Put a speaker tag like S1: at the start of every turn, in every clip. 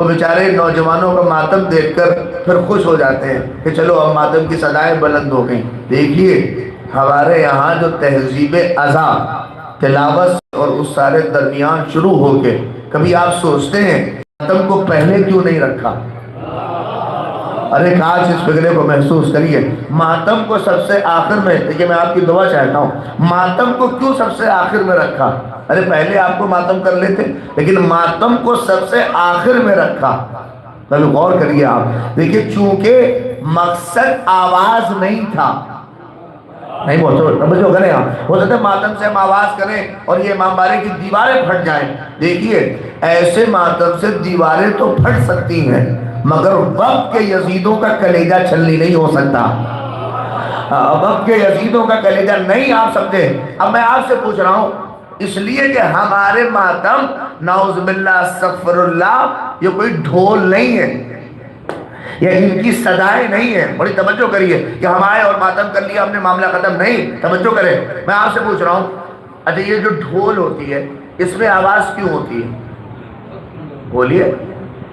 S1: وہ بیچارے نوجوانوں کا ماتم دیکھ کر پھر خوش ہو جاتے ہیں کہ چلو اب ماتم کی صدائیں بلند ہو گئیں۔ دیکھیے ہمارے یہاں جو تہذیب ازاں تلاوت اور اس سارے درمیان شروع ہو کے، کبھی آپ سوچتے ہیں ماتم کو پہلے کیوں نہیں رکھا؟ ارے کاش اس فکرے کو محسوس کریے، ماتم کو سب سے آخر میں، دیکھیے میں آپ کی دعا چاہتا ہوں، ماتم کو کیوں سب سے آخر میں رکھا؟ ارے پہلے آپ کو ماتم کر لیتے، لیکن ماتم کو سب سے آخر میں رکھا۔ پہلے غور کریے آپ، دیکھیے چونکہ مقصد آواز نہیں تھا، نہیں توجہ کریں آپ، ہو سکتا ہے ماتم سے ہم آواز کریں اور یہ امام بارے کی دیواریں پھٹ جائیں۔ دیکھیے ایسے ماتم سے دیواریں تو پھٹ سکتی ہیں، مگر وقت کے یزیدوں کا کلیجہ چھلنی نہیں ہو سکتا۔ وقت کے یزیدوں کا کلیجہ نہیں آپ سمجھے۔ اب میں آپ سے پوچھ رہا ہوں، اس لیے کہ ہمارے ماتم نعوذ باللہ استغفر اللہ یہ کوئی ڈھول نہیں ہے، یہ ان کی صدائیں نہیں ہیں۔ بڑی توجہ کریے کہ ہم آئے اور ماتم کر لیا ہم نے معاملہ ختم، نہیں، توجہ کریں۔ میں آپ سے پوچھ رہا ہوں، اچھا یہ جو ڈھول ہوتی ہے اس میں آواز کیوں ہوتی ہے؟ بولیے،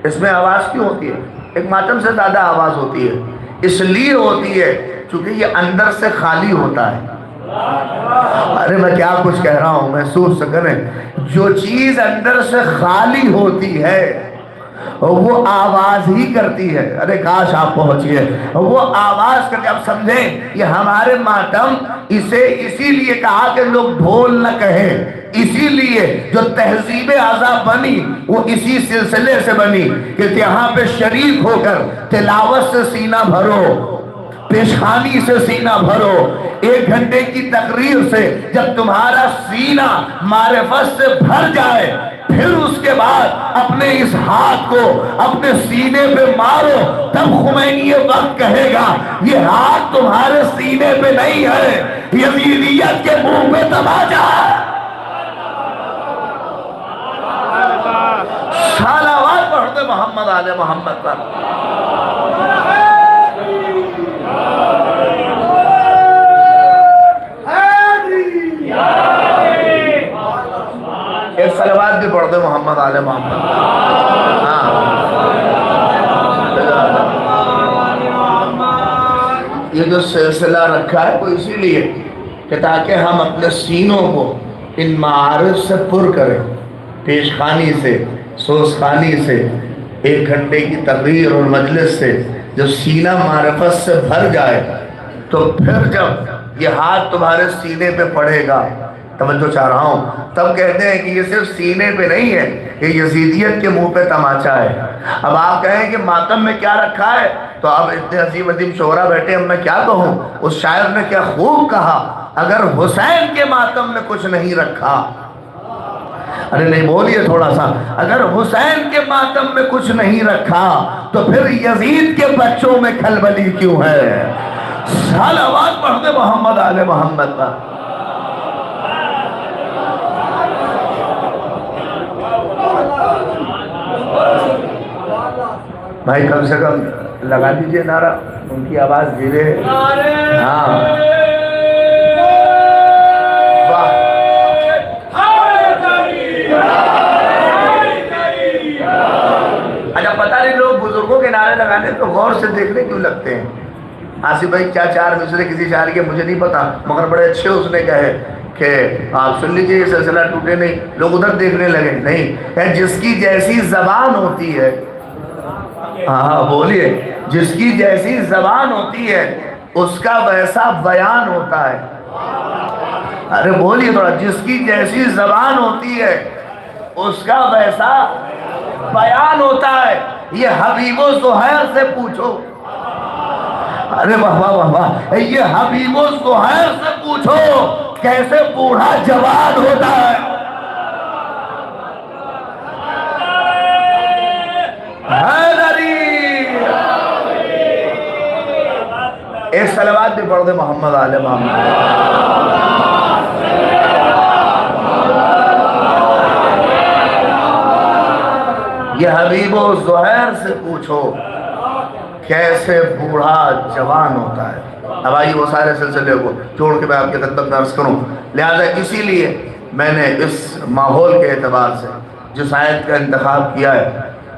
S1: اس میں آواز کیوں ہوتی ہے؟ ایک ماتم سے زیادہ آواز ہوتی ہے، اس لیے ہوتی ہے چونکہ یہ اندر سے خالی ہوتا ہے۔ ارے میں کیا کچھ کہہ رہا ہوں، محسوس کریں، جو چیز اندر سے خالی ہوتی ہے وہ آواز ہی کرتی ہے۔ ارے کاش آپ پہنچیے، وہ آواز کرتی ہے۔ اب سمجھیں یہ ہمارے ماتم اسے اسی لیے کہا کہ لوگ ڈھول نہ کہیں، اسی لیے جو تہذیب ازاں بنی وہ اسی سلسلے سے بنی کہ یہاں پہ شریک ہو کر تلاوت سے سینہ بھرو، پیشخانی سے سینہ بھرو، 1 گھنٹے کی تقریر سے جب تمہارا سینہ معرفت سے بھر جائے، پھر اس کے بعد اپنے اس ہاتھ کو اپنے سینے پہ مارو، تب خمینی یہ وقت کہے گا یہ ہاتھ تمہارے سینے پہ نہیں ہے، یزیدیت کے منہ پہ تماچا ہے۔ صلوات پڑھتے محمد آل محمد پر۔ ایک صلوات بھی پڑھتے محمد آل محمد۔ یہ جو سلسلہ رکھا ہے وہ اسی لیے کہ تاکہ ہم اپنے سینوں کو ان معارف سے پر کریں، پیشخانی سے، سوزخانی سے، 1 گھنٹے کی تقریر اور مجلس سے جب سینہ معرفت سے بھر جائے تو پھر جب یہ ہاتھ تمہارے سینے پہ پڑے گا، توجہ چاہ رہا ہوں، تب کہتے ہیں کہ یہ صرف سینے پہ نہیں ہے، یہ یزیدیت کے منہ پہ تماچا ہے۔ اب آپ کہیں کہ ماتم میں کیا رکھا ہے، تو اب اتنے عظیم عظیم شعرا بیٹھے، اب میں کیا کہوں؟ اس شاعر نے کیا خوب کہا، اگر حسین کے ماتم میں کچھ نہیں رکھا، ارے نہیں بولیے تھوڑا سا، اگر حسین کے ماتم میں کچھ نہیں رکھا تو پھر یزید کے بچوں میں کھلبلی کیوں ہے؟ صلوات پڑھتے محمد آل محمد پر۔ بھائی کم سے کم لگا دیجئے نعرہ، ان کی آواز دھیرے ہے۔ ہاں اچھا پتہ نہیں لوگ بزرگوں کے نعرے لگانے تو غور سے دیکھنے کیوں لگتے ہیں؟ آصف بھائی کیا 4 مصرے کسی شاعر کے مجھے نہیں پتا، مگر بڑے اچھے اس نے کہے کہ آپ سن لیجئے، یہ سلسلہ ٹوٹے نہیں، لوگ ادھر دیکھنے لگے نہیں، جس کی جیسی زبان ہوتی ہے، ہاں بولیے، جس کی جیسی زبان ہوتی ہے اس کا ویسا بیان ہوتا ہے۔ ارے بولیے تھوڑا، جس کی جیسی زبان ہوتی ہے اس کا ویسا بیان ہوتا ہے۔ یہ حبیب و زہیر سے پوچھو، ارے واہ واہ واہ واہ، یہ حبیب و زہیر سے پوچھو کیسے بوڑھا جوان ہوتا ہے۔ ایک صلوات بھی پڑھ دے محمد آل محمد۔ یہ حبیب و زہیر سے پوچھو کیسے بوڑھا جوان ہوتا ہے۔ اب آئیے وہ سارے سلسلے کو چھوڑ کے میں آپ کی خدمت میں عرض کروں، لہذا اسی لیے میں نے اس ماحول کے اعتبار سے جس آیت کا انتخاب کیا ہے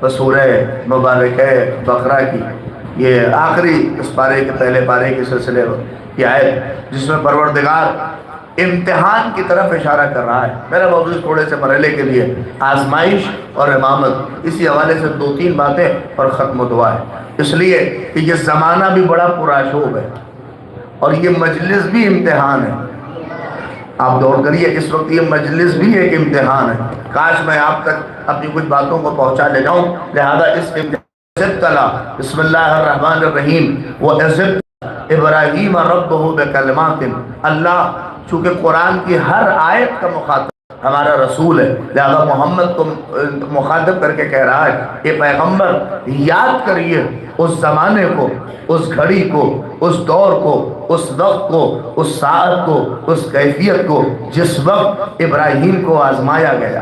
S1: بسورہ مبارک بقرہ کی یہ آخری اس پارے کے پہلے پارے کے سلسلے کی آیت، جس میں پروردگار امتحان کی طرف اشارہ کر رہا ہے۔ میرا موضوع تھوڑے سے مرحلے کے لیے آزمائش اور امامت، اسی حوالے سے 2-3 باتیں اور ختم دعا ہے، اس لیے کہ یہ زمانہ بھی بڑا پرآشوب ہے اور یہ مجلس بھی امتحان ہے۔ آپ غور کریے، اس وقت یہ مجلس بھی ایک امتحان ہے۔ کاش میں آپ تک اپنی کچھ باتوں کو پہنچا لے جاؤں، لہذا اس امتحان بسم اللہ الرحمن الرحیم وَإِذِ ابراہیم ربہ بکلمات، اللہ چونکہ قرآن کی ہر آیت کا مخاطب ہمارا رسول ہے، لہذا محمد کو مخاطب کر کے کہہ رہا ہے کہ پیغمبر یاد کریے اس زمانے کو، اس گھڑی کو، اس دور کو، اس وقت کو، اس ساعت کو، اس کیفیت کو جس وقت ابراہیم کو آزمایا گیا،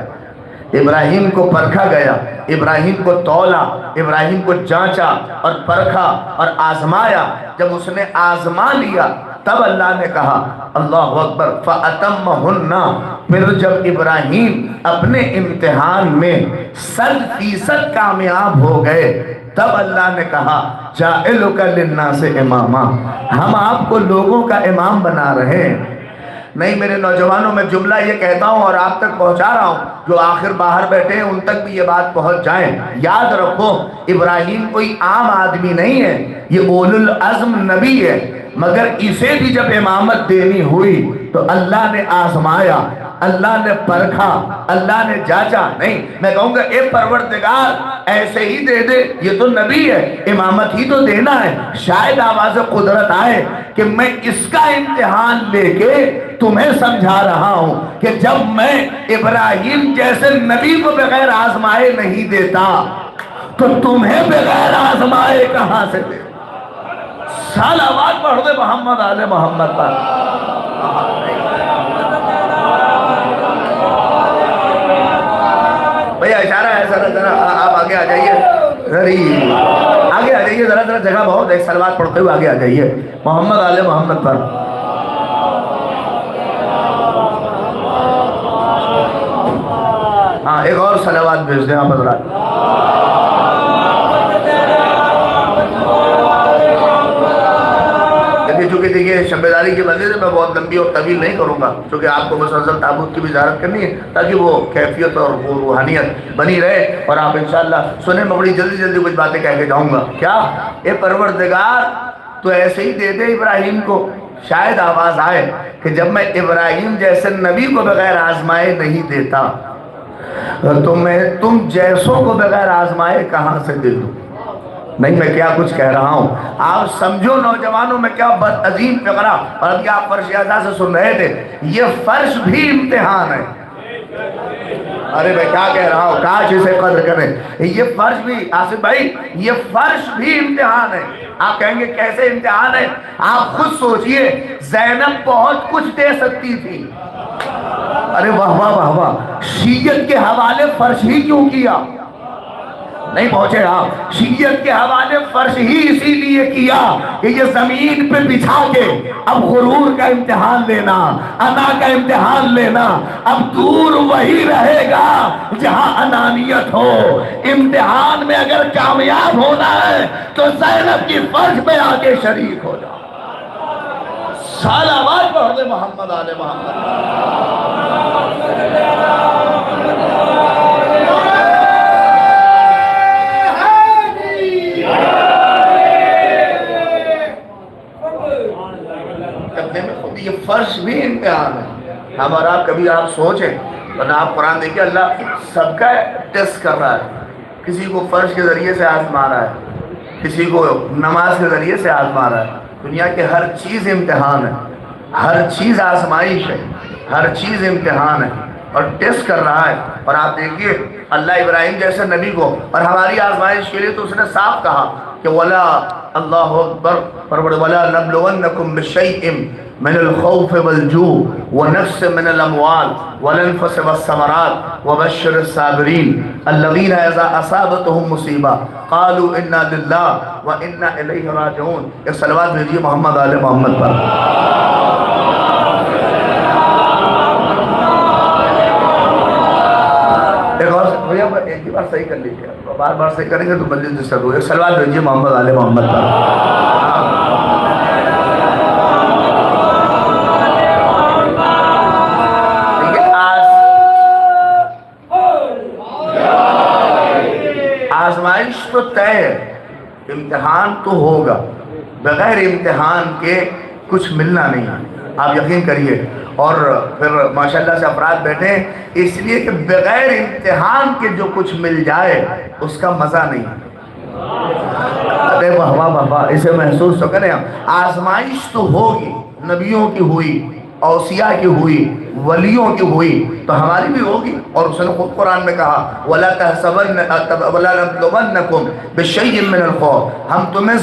S1: ابراہیم کو پرکھا گیا، ابراہیم کو تولا، ابراہیم کو جانچا اور پرکھا اور آزمایا۔ جب اس نے آزما لیا تب اللہ نے کہا اللہ اکبر فَأَتَمَّهُنَّ، پھر جب ابراہیم اپنے امتحان میں 100% کامیاب ہو گئے تب اللہ نے کہا جَاعِلُكَ لِلنَّاسِ اماما، ہم آپ کو لوگوں کا امام بنا رہے ہیں۔ نہیں میرے نوجوانوں، میں جملہ یہ کہتا ہوں اور آپ تک پہنچا رہا ہوں، جو آخر باہر بیٹھے ہیں ان تک بھی یہ بات پہنچ جائیں۔ یاد رکھو ابراہیم کوئی عام آدمی نہیں ہے، یہ اولو العزم نبی ہے، مگر اسے بھی جب امامت دینی ہوئی تو اللہ نے آزمایا، اللہ نے پرکھا، اللہ نے جانچا۔ نہیں میں کہوں گا اے پروردگار ایسے ہی دے دے، یہ تو نبی ہے، امامت ہی تو دینا ہے۔ شاید آواز قدرت آئے کہ میں اس کا امتحان لے کے تمہیں سمجھا رہا ہوں کہ جب میں ابراہیم جیسے نبی کو بغیر آزمائے نہیں دیتا تو تمہیں بغیر آزمائے کہاں سے دے؟ سال آواز پڑھ دے محمد آل محمد پر۔ بھیا اشارہ ہے، ذرا آپ آگے آ جائیے، آگے آ جائیے، ذرا جگہ بہت ہے، صلوات پڑھتے ہوئے آگے آ جائیے محمد آل محمد پر۔ ہاں ایک اور صلوات بھیج دیں آپ حضرات۔ چونکہ دیکھیے شب بیداری کی وجہ سے میں بہت لمبی اور طویل نہیں کروں گا، چونکہ آپ کو مسلسل تابوت کی بھی زیارت کرنی ہے تاکہ وہ کیفیت اور وہ روحانیت بنی رہے اور آپ انشاءاللہ سنیں۔ میں بڑی جلدی جلدی کچھ باتیں کہہ کے جاؤں گا۔ کیا اے پروردگار تو ایسے ہی دے دے ابراہیم کو، شاید آواز آئے کہ جب میں ابراہیم جیسے نبی کو بغیر آزمائے نہیں دیتا تو میں تم جیسوں کو بغیر آزمائے کہاں سے دے دوں؟ نہیں میں کیا کچھ کہہ رہا ہوں، آپ سمجھو نوجوانوں، میں کیا بد عظیم فقرہ، اور ابھی آپ فرش اعضاء سے سن رہے تھے، یہ فرش بھی امتحان ہے۔ ارے میں کیا کہہ رہا ہوں، کاش اسے قدر کریں۔ یہ فرش بھی آصف بھائی، یہ فرش بھی امتحان ہے۔ آپ کہیں گے کیسے امتحان ہے؟ آپ خود سوچئے، زینب بہت کچھ دے سکتی تھی، ارے واہ واہ واہ واہ، شیعت کے حوالے فرش ہی کیوں کیا؟ نہیں پہنچے آپ، شیعت کے حوالے فرش ہی اسی لیے کیا کہ یہ زمین پہ بچھا کے اب غرور کا امتحان لینا، انا کا امتحان لینا، اب دور وہی رہے گا جہاں انانیت ہو۔ امتحان میں اگر کامیاب ہونا ہے تو زینب کی فرش پہ آ کے شریک ہو جاؤ۔ سال آواز پڑھ دے محمد آل محمد۔ یہ فرش بھی امتحان ہے۔ ہم اور آپ کبھی آپ سوچیں، ورنہ آپ قرآن دیکھیں، اللہ سب کا ٹیسٹ کر رہا ہے۔ کسی کو فرش کے ذریعے سے آزما رہا ہے، کسی کو نماز کے ذریعے سے آزما رہا ہے۔ دنیا کے ہر چیز امتحان ہے، ہر چیز آزمائش ہے، ہر چیز امتحان ہے اور ٹیسٹ کر رہا ہے۔ اور آپ دیکھیے اللہ ابراہیم جیسے نبی کو اور ہماری آزمائش کے لیے تو اس نے صاف کہا کہ وَلَا اللہ اکبر وَلَا نَبْلُوَنَّكُمْ بِشَيْءٍ من الخوف والجوع ونفس من الاموال والانفس والثمرات وبشر الصابرين الذين اذا اصابتهم مصیبہ قالوا انا للہ وانا الیہ راجعون۔ ایک صلوات بھیجیے محمد آل محمد پر۔ ایک اور ایک ہی بار صحیح کر لیجیے۔ بار بار سے کریں گے تو مجلس ڈسٹرب ہوگا. صلوات بھیجیے محمد آل محمد پر. آزمائش تو طے ہے, امتحان تو ہوگا, بغیر امتحان کے کچھ ملنا نہیں, آپ یقین کریے. اور پھر ماشاءاللہ سے افراد بیٹھے اس لیے کہ بغیر امتحان کے جو کچھ مل جائے اس کا مزہ نہیں. ارے واہ واہ واہ, اسے محسوس تو کریں. آزمائش تو ہوگی, نبیوں کی ہوئی, اوصیاء کی ہوئی, ولیوں کی ہوئی, تو ہماری بھی ہوگی. اور اس نے خود قرآن میں کہا وَلَا تَحْسَبَنَّ وَلَا نَبْلُوَنَّكُمْ بِشَيْءٍ مِّنَ الْخَوْفِ, ہم تمہیں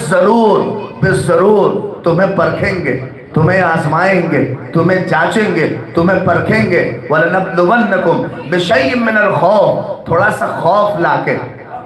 S1: ضرور تمہیں پرکھیں گے, تمہیں آزمائیں گے, تمہیں جانچیں گے, تمہیں پرکھیں گے. وَلَنَبْلُوَنَّكُمْ بِشَيْءٍ مِّنَ الْخَوْفِ, تھوڑا سا خوف لا کے,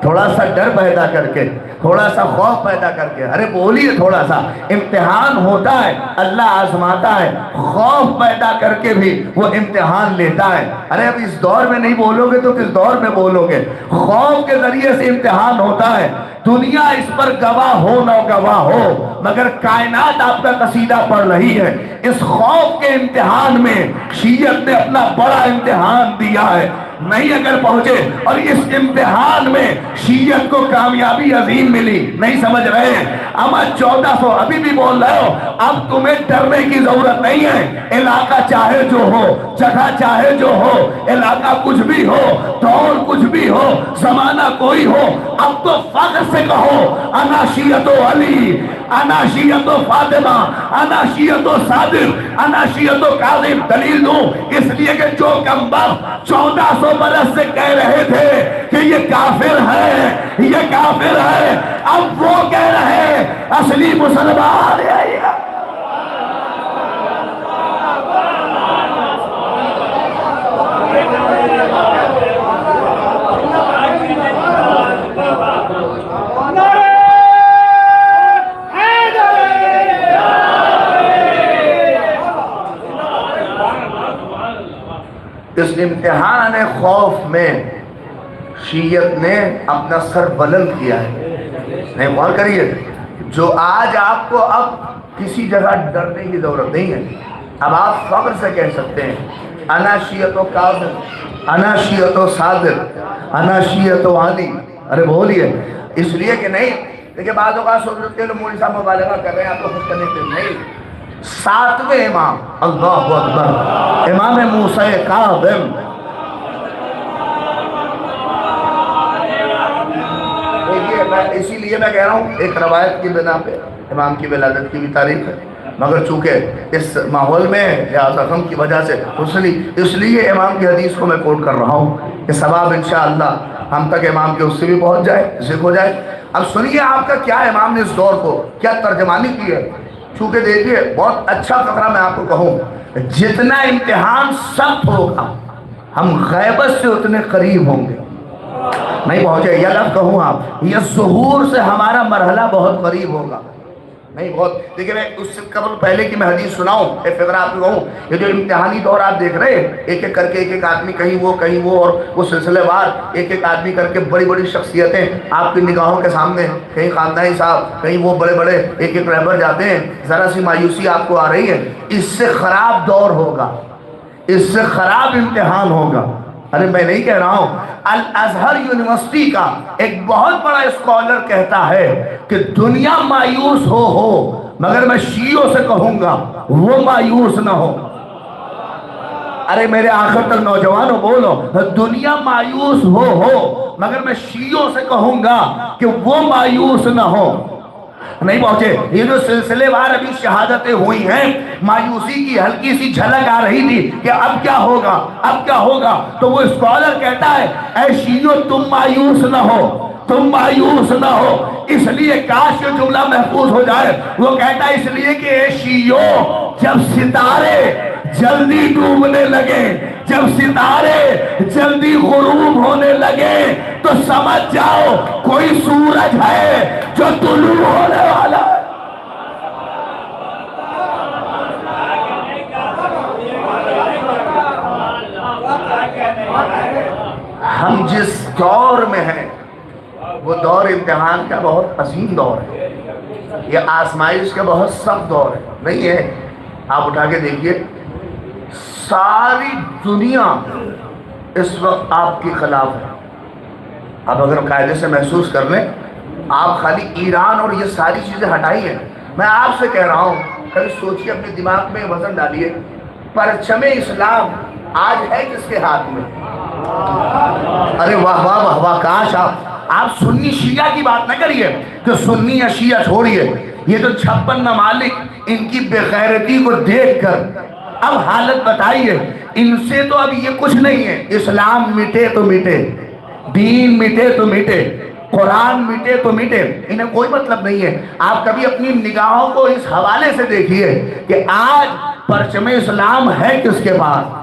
S1: تھوڑا سا ڈر پیدا کر کے, تھوڑا سا خوف پیدا کر کے. ارے بولیے تھوڑا سا. امتحان ہوتا ہے, اللہ آزماتا ہے, خوف پیدا کر کے بھی وہ امتحان لیتا ہے. ارے اب اس دور میں نہیں بولو گے تو کس دور میں بولو گے؟ خوف کے ذریعے سے امتحان ہوتا ہے. دنیا اس پر گواہ ہو نہ گواہ ہو, مگر کائنات آپ کا قصیدہ پڑھ رہی ہے. اس خوف کے امتحان میں شیعت نے اپنا بڑا امتحان دیا ہے. نہیں اگر پہنچے, اور اس امتحان میں شیعت کو کامیابی عظیم ملی. نہیں سمجھ رہے ہیں؟ اما 1400 ابھی بھی بول رہے ہو. اب تمہیں ڈرنے کی ضرورت نہیں ہے. علاقہ چاہے جو ہو, جگہ چاہے جو ہو, علاقہ کچھ بھی ہو, دور کچھ بھی ہو, زمانہ کوئی ہو, اب تو فخر سے کہو انا شیعت علی, انا شیعت فاطمہ, انا شیعت صادق, انا شیعت کاظم. دلیل دوں, اس لیے کہ جو کمبخت 1400 برس سے کہہ رہے تھے کہ یہ کافر ہے, یہ کافر ہے, اب وہ کہہ رہے اصلی مسلمان ہے. اس امتحان خوف میں شیعت نے اپنا سر بلند کیا ہے. نہیں غور کریے, جو آج آپ کو اب کسی جگہ ڈرنے کی ضرورت نہیں ہے. اب آپ فخر سے کہہ سکتے ہیں انا شیعت و کاظم, انا شیعت و صادق, انا شیعت و علی. ارے بولیے. اس لیے کہ نہیں, دیکھیں بعض اوقات سوچتے ہیں مولوی صاحب مبالغہ کر رہے ہیں آپ کو خوش کرنے کے لیے. نہیں, 7ویں امام, اللہ اکبر, امام موسیٰ کاظم, اسی لیے میں کہہ رہا ہوں ایک روایت کی بنا پہ امام کی ولادت کی بھی تاریخ ہے, مگر چونکہ اس ماحول میں یا زخم کی وجہ سے اس لیے امام کی حدیث کو میں کوٹ کر رہا ہوں کہ ثواب انشاءاللہ ہم تک امام کے اس سے بھی پہنچ جائے, ذکر ہو جائے. اب سنیے آپ کا کیا امام نے اس دور کو کیا ترجمانی کی ہے. چونکہ دیکھیے بہت اچھا فقرہ میں آپ کو کہوں, جتنا امتحان سخت ہوگا ہم غیبت سے اتنے قریب ہوں گے. نہیں پہنچے, یہ لفظ کہوں آپ, یہ ظہور سے ہمارا مرحلہ بہت قریب ہوگا. نہیں بہت. دیکھیں میں اس سے قبل پہلے کی میں حدیث سناؤں, ایک فقرہ آپ کو کہوں. یہ جو امتحانی دور آپ دیکھ رہے ہیں, ایک ایک کر کے ایک ایک آدمی کہیں وہ اور وہ سلسلے وار ایک ایک آدمی کر کے بڑی بڑی شخصیتیں آپ کی نگاہوں کے سامنے, کہیں خاندانی صاحب, کہیں وہ بڑے بڑے ایک ایک رہبر جاتے ہیں. ذرا سی مایوسی آپ کو آ رہی ہے. اس سے خراب دور ہوگا, اس سے خراب امتحان ہوگا. ارے میں نہیں کہہ رہا ہوں, الازہر یونیورسٹی کا ایک بہت بڑا اسکالر کہتا ہے کہ دنیا مایوس ہو مگر میں شیعوں سے کہوں گا وہ مایوس نہ ہو. ارے میرے آخر تک نوجوانوں بولو, دنیا مایوس ہو مگر میں شیعوں سے کہوں گا کہ وہ مایوس نہ ہو. نہیں پہنچے. یہ جو سلسلے وار ابھی شہادتیں ہوئی ہیں, مایوسی کی ہلکی سی جھلک آ رہی تھی کہ اب کیا ہوگا, اب کیا ہوگا. تو وہ اسکالر کہتا ہے اے شیعوں تم مایوس نہ ہو, تم مایوس نہ ہو. اس لیے کاش یہ جملہ محفوظ ہو جائے. وہ کہتا ہے اس لیے کہ اے شیعوں جب ستارے جلدی ڈوبنے لگے, جب ستارے جلدی غروب ہونے لگے تو سمجھ جاؤ کوئی سورج ہے جو طلوع ہونے والا ہے. ہم جس دور میں ہیں امتحان کا بہت عظیم دور ہے، یہ آزمائش کا بہت سخت دور ہے، نہیں ہے؟ آپ اٹھا کے دیکھیے، ساری دنیا اس وقت آپ کے خلاف ہے۔ آپ اگر قاعدے سے محسوس کر لیں، آپ خالی ایران اور یہ ساری چیزیں ہٹائیے، میں آپ سے کہہ رہا ہوں، کبھی سوچیے، اپنے دماغ میں وزن ڈالیے، پرچم اسلام آج ہے کس کے ہاتھ میں؟ ارے واہ واہ واہ واہ، کاش آپ سنی شیعہ کی بات نہ کریے کہ سنی یا شیعہ چھوڑیے، یہ تو 56 ممالک ان کی بے غیرتی کو دیکھ کر اب حالت بتائیے، ان سے تو اب یہ کچھ نہیں ہے، اسلام مٹے تو مٹے، دین مٹے تو مٹے، قرآن مٹے تو مٹے، انہیں کوئی مطلب نہیں ہے۔ آپ کبھی اپنی نگاہوں کو اس حوالے سے دیکھیے کہ آج پرچم اسلام ہے کس کے پاس،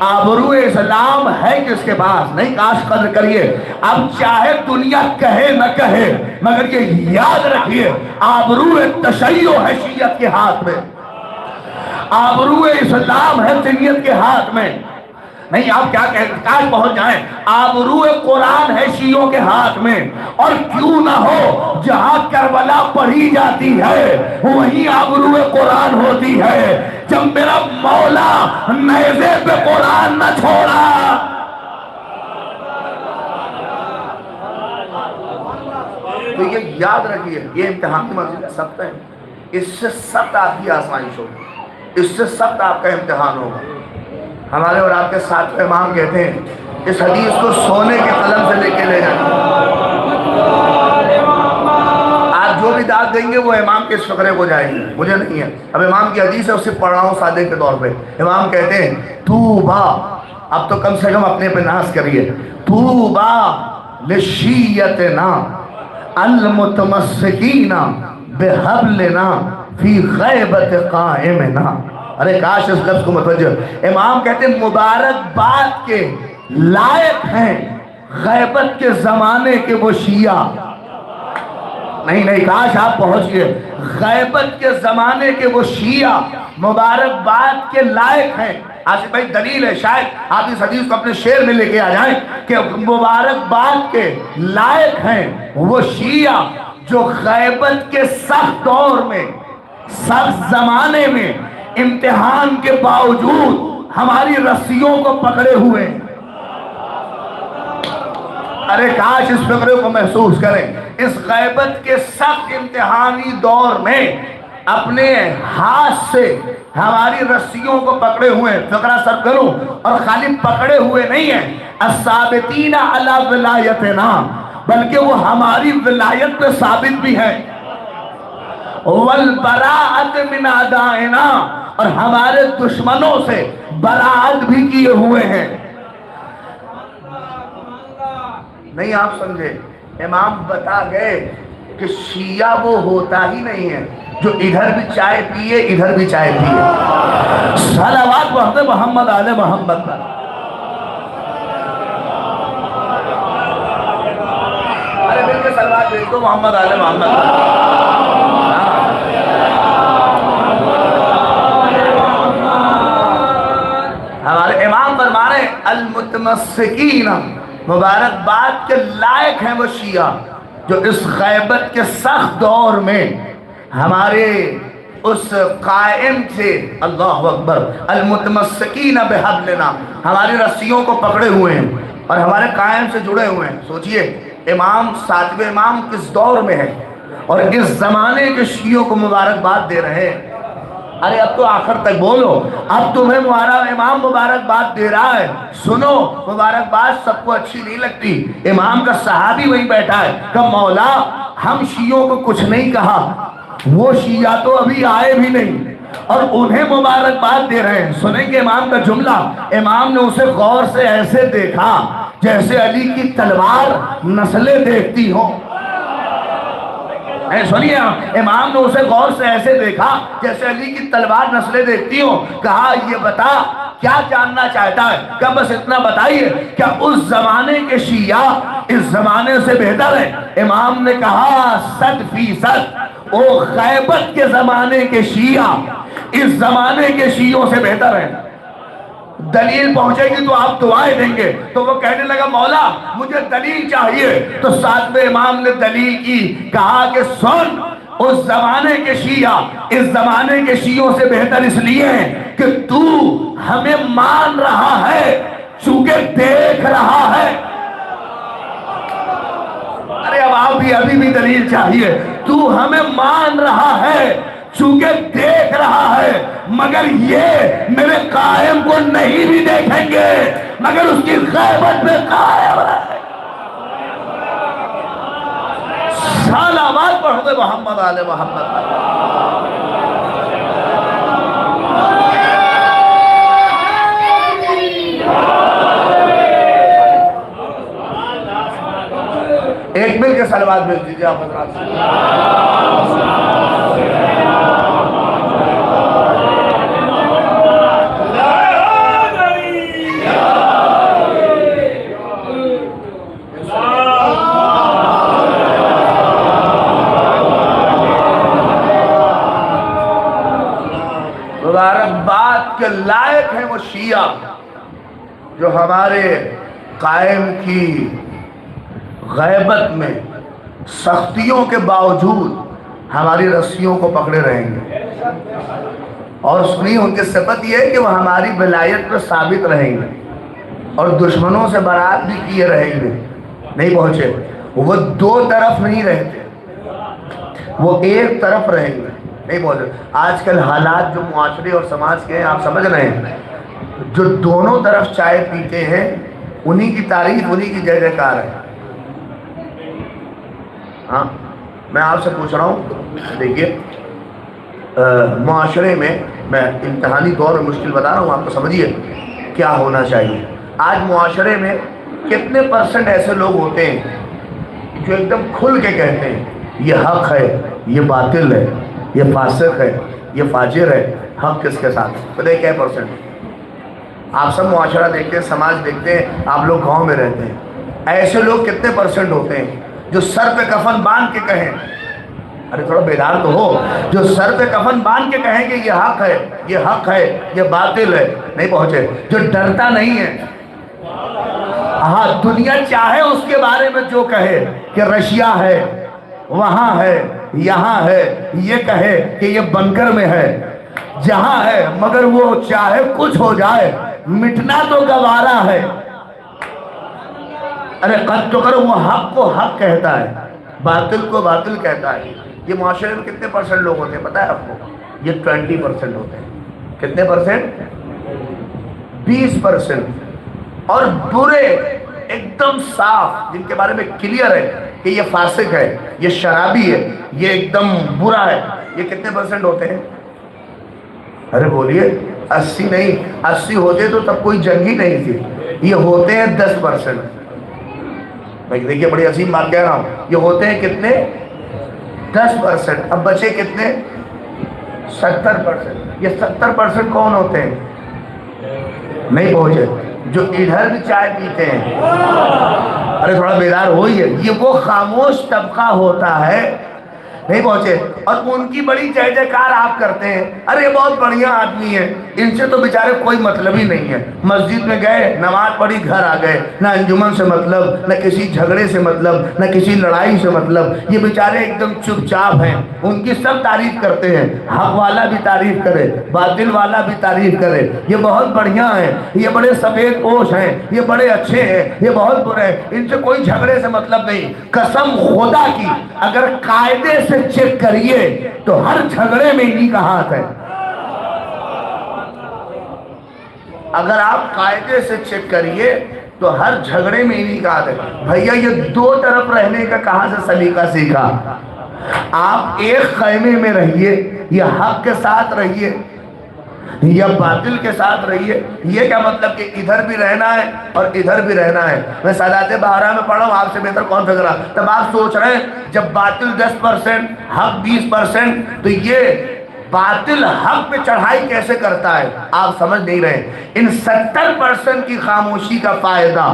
S1: آبرو اسلام ہے کس کے پاس؟ نہیں، کاش قدر کریے، اب چاہے دنیا کہے نہ کہے، مگر یہ یاد رکھیے، آبرو تشیع ہے شیعت کے ہاتھ میں، آبرو اسلام ہے سنیت کے ہاتھ میں۔ نہیں، آپ کیا کہتے، کاش پہنچ جائیں، آبرو قرآن ہے شیعوں کے ہاتھ میں، اور کیوں نہ ہو، جہاں کربلا پڑھی جاتی ہے وہیں آبرو قرآن ہوتی ہے۔ جب میرا مولا نیزے پہ قرآن نہ چھوڑا، تو یہ یاد رکھیے، یہ امتحان کی منزل سخت ہے، اس سے سخت آپ کی آزمائش ہوگی، اس سے سخت آپ کا امتحان ہوگا۔ ہمارے اور آپ کے ساتھ امام کہتے ہیں، اس حدیث کو سونے کے قلم سے لے کے لے جائیں، آپ جو بھی داد دیں گے وہ امام کے اس فقرے کو جائیں گے، مجھے نہیں ہے۔ اب امام کی حدیث ہے، اسے پڑھ رہا ہوں سادے کے طور پہ۔ امام کہتے ہیں، توبہ، اب تو کم سے کم اپنے پہ ناز کریے، توبہ لشیعتنا المتمسکین بحبلنا فی غیبت قائمنا۔ ارے کاش اس لفظ کو متوجہ، امام کہتے ہیں مبارکباد کے لائق ہیں غیبت کے زمانے کے وہ شیعہ، نہیں، کاش آپ پہنچئے، غیبت کے زمانے کے وہ شیعہ مبارکباد کے لائق ہیں۔ آصف بھائی دلیل ہے، شاید آپ اس حدیث کو اپنے شعر میں لے کے آ جائیں کہ مبارکباد کے لائق ہیں وہ شیعہ جو غیبت کے سخت دور میں، سخت زمانے میں، امتحان کے باوجود ہماری رسیوں کو پکڑے ہوئے۔ ارے کاش اس فقرے کو محسوس کریں، اس غیبت کے سخت امتحانی دور میں اپنے ہاتھ سے ہماری رسیوں کو پکڑے ہوئے۔ فقرہ سب کروں، اور خالی پکڑے ہوئے نہیں ہیں، الثابتین علی ولایتنا، بلکہ وہ ہماری ولایت پہ ثابت بھی ہے، والبراءۃ من اعدائنا، اور ہمارے دشمنوں سے براءت بھی کیے ہوئے ہیں۔ نہیں آپ سمجھے، امام بتا گئے کہ شیعہ وہ ہوتا ہی نہیں ہے جو ادھر بھی چائے پیے ادھر بھی چائے پیے۔ صلوات وحد محمد آل محمد پر۔ ارے مل کے صلوات بھیج دو محمد آل محمد پر۔ ہمارے امام فرما رہے ہیں المتمسکین، مبارکباد کے لائق ہیں وہ شیعہ جو اس غیبت کے سخت دور میں ہمارے اس قائم سے، اللہ اکبر، المتمسکین بحبلنا، ہماری رسیوں کو پکڑے ہوئے ہیں اور ہمارے قائم سے جڑے ہوئے ہیں۔ سوچئے امام، ساتویں امام کس دور میں ہے اور اس زمانے کے شیعوں کو مبارکباد دے رہے ہیں۔ ارے اب تو آخر تک بولو، اب تمہیں تمہارا امام مبارکباد دے رہا ہے، سنو، مبارکباد سب کو اچھی نہیں لگتی۔ امام کا صحابی وہیں بیٹھا ہے کہ مولا ہم شیعوں کو کچھ نہیں کہا، وہ شیعہ تو ابھی آئے بھی نہیں اور انہیں مبارکباد دے رہے ہیں۔ سنیں گے امام کا جملہ، امام نے اسے غور سے ایسے دیکھا جیسے علی کی تلوار نسلیں دیکھتی ہوں۔ سنیے، امام نے اسے غور سے ایسے دیکھا جیسے علی کی تلوار نسلیں دیکھتی ہوں۔ کہا یہ بتا کیا جاننا چاہتا ہے؟ کہ بس اتنا بتائیے کیا اس زمانے کے شیعہ اس زمانے سے بہتر ہے؟ امام نے کہا 100%، وہ غیبت کے زمانے کے شیعہ اس زمانے کے شیعوں سے بہتر ہے۔ دلیل پہنچے گی تو آپ دعائیں دیں گے. تو وہ کہنے لگا مولا مجھے دلیل چاہیے. تو ساتویں امام نے دلیل کی, کہا کہ سن, اس زمانے کے شیعہ اس زمانے کے شیعوں سے بہتر اس لیے ہیں کہ تو ہمیں مان رہا ہے چونکہ دیکھ رہا ہے. ارے اب آپ بھی ابھی بھی دلیل چاہیے. تو ہمیں مان رہا ہے چونکہ دیکھ رہا ہے, مگر یہ میرے قائم کو نہیں بھی دیکھیں گے مگر اس کی غیبت میں قائم رہے. صلوات پڑھو محمد آل محمد. ایک مل کے صلوات بھیج دیجیے آپ حضرات. مبارکباد کے لائق ہیں وہ شیعہ جو ہمارے قائم کی غیبت میں سختیوں کے باوجود ہماری رسیوں کو پکڑے رہیں گے. اور سنی ان کی صفت یہ ہے کہ وہ ہماری ولایت پر ثابت رہیں گے اور دشمنوں سے برات بھی کیے رہیں گے. نہیں پہنچے, وہ دو طرف نہیں رہتے, وہ ایک طرف رہیں گے. نہیں پہنچے. آج کل حالات جو معاشرے اور سماج کے ہیں آپ سمجھ رہے ہیں, جو دونوں طرف چائے پیتے ہیں انہی کی تعریف انہی کی جے جے کار ہے. ہاں میں آپ سے پوچھ رہا ہوں, دیکھیے معاشرے میں امتحانی دور میں مشکل بتا رہا ہوں آپ کو, سمجھیے کیا ہونا چاہیے. آج معاشرے میں کتنے % ایسے لوگ ہوتے ہیں جو ایک دم کھل کے کہتے ہیں یہ حق ہے, یہ باطل ہے, یہ فاسق ہے, یہ فاجر ہے, حق کس کے ساتھ؟ پتہ کیا %؟ آپ سب معاشرہ دیکھتے ہیں, سماج دیکھتے ہیں, آپ لوگ گاؤں میں رہتے ہیں. ایسے لوگ کتنے % ہوتے ہیں جو سر پہ کفن باندھ کے کہیں, ارے تھوڑا بیدار تو ہو, جو سر پہ کفن باندھ کے کہیں کہ یہ حق ہے, یہ حق ہے, یہ باطل ہے. نہیں پہنچے. جو ڈرتا نہیں ہے, ہاں دنیا چاہے اس کے بارے میں جو کہے کہ رشیا ہے, وہاں ہے, یہاں ہے, یہ کہے کہ یہ بنکر میں ہے, جہاں ہے, مگر وہ چاہے کچھ ہو جائے مٹنا تو گوارا ہے. ارے قد تو کرو, وہ حق کو حق کہتا ہے, باطل کو باطل کہتا ہے. یہ معاشرے میں کتنے % لوگ ہوتے ہیں پتہ ہے آپ کو؟ یہ 20% ہوتے ہیں. کتنے %؟ 20%. اور برے ایک دم صاف, جن کے بارے میں کلیئر ہے کہ یہ فاسق ہے, یہ شرابی ہے, یہ ایک دم برا ہے, یہ کتنے % ہوتے ہیں؟ ارے بولیے. 80 نہیں, 80 ہوتے تو تب کوئی جنگ ہی نہیں تھی. یہ ہوتے ہیں 10%. دیکھیے بڑی عظیم بات کہہ رہا ہوں, یہ ہوتے ہیں کتنے؟ 10%. اب بچے کتنے؟ 70%. یہ 70% کون ہوتے ہیں؟ نہیں پہنچے. جو ادھر بھی چائے پیتے ہیں, ارے تھوڑا بیدار ہوئی ہے, یہ وہ خاموش طبقہ ہوتا ہے. نہیں پہنچے. اور ان کی بڑی جے جے کار آپ کرتے ہیں, ارے بہت بڑھیا آدمی ہے, ان سے تو بیچارے کوئی مطلب ہی نہیں ہے. مسجد میں گئے, نماز پڑھی, گھر آ گئے, نہ انجمن سے مطلب, نہ کسی جھگڑے سے مطلب, نہ کسی لڑائی سے مطلب. یہ بیچارے ایک دم چپ چاپ ہیں. ان کی سب تعریف کرتے ہیں, حق والا بھی تعریف کرے, باطل والا بھی تعریف کرے. یہ بہت بڑھیا ہیں, یہ بڑے سفید پوش ہیں, یہ بڑے اچھے ہیں, یہ بہت برے ہیں, ان سے کوئی جھگڑے سے مطلب نہیں. قسم خدا کی اگر قاعدے سے چیک کریے تو ہر جھگڑے میں انہی کا ہاتھ ہے. اگر آپ قاعدے سے چیک کریے تو ہر جھگڑے میں انہی کا ہاتھ ہے. بھیا یہ دو طرف رہنے کا کہاں سے سلیقہ سیکھا؟ آپ ایک خیمے میں رہیے, یا حق کے ساتھ رہیے یا باطل کے ساتھ رہیے. یہ کیا مطلب کہ ادھر بھی رہنا ہے اور ادھر بھی رہنا ہے؟ میں سادات بہارا میں پڑھا ہوں, آپ سے بہتر کون فکر رہا. تب آپ سوچ رہے ہیں جب باطل 10% حق 20%, تو یہ باطل حق پہ چڑھائی کیسے کرتا ہے؟ آپ سمجھ نہیں رہے. ان 70% کی خاموشی کا فائدہ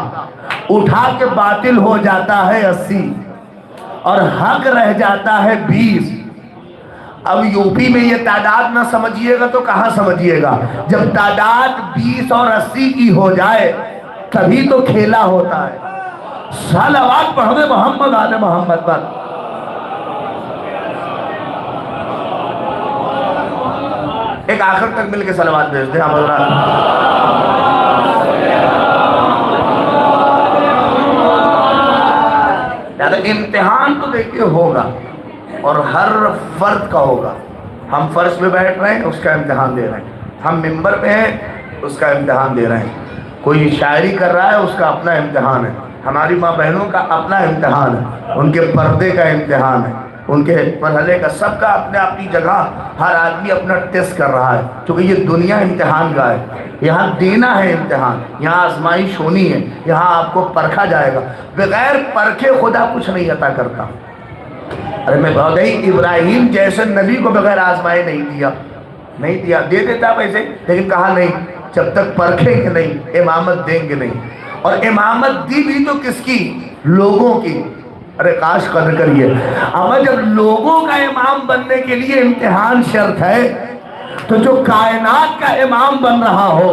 S1: اٹھا کے باطل ہو جاتا ہے 80 اور حق رہ جاتا ہے 20. اب یوپی میں یہ تعداد نہ سمجھیے گا تو کہاں سمجھیے گا؟ جب تعداد 20 اور 80 کی ہو جائے تبھی تو کھیلا ہوتا ہے۔ صلوات پڑھ دے محمد آل محمد پر۔ ایک آخر تک مل کے صلوات بھیج دیں آپ حضرات۔ امتحان تو دیکھیے ہوگا اور ہر فرد کا ہوگا۔ ہم فرش پہ بیٹھ رہے ہیں اس کا امتحان دے رہے ہیں، ہم ممبر پہ ہیں اس کا امتحان دے رہے ہیں، کوئی شاعری کر رہا ہے اس کا اپنا امتحان ہے، ہماری ماں بہنوں کا اپنا امتحان ہے، ان کے پردے کا امتحان ہے، ان کے مرحلے کا، سب کا اپنے اپنی جگہ ہر آدمی اپنا ٹیسٹ کر رہا ہے، کیونکہ یہ دنیا امتحان کا ہے، یہاں دینا ہے امتحان، یہاں آزمائش ہونی ہے، یہاں آپ کو پرکھا جائے گا۔ بغیر پرکھے خدا کچھ نہیں عطا کرتا۔ ارے میں بہت ہی ابراہیم جیسے نبی کو بغیر آزمائے نہیں دیا، دے دیتا ویسے، لیکن کہا نہیں، جب تک پرکھیں گے نہیں امامت دیں گے نہیں۔ اور امامت دی بھی تو کس کی؟ لوگوں کی۔ ارے کاش قدر کریے، اما جب لوگوں کا امام بننے کے لیے امتحان شرط ہے تو جو کائنات کا امام بن رہا ہو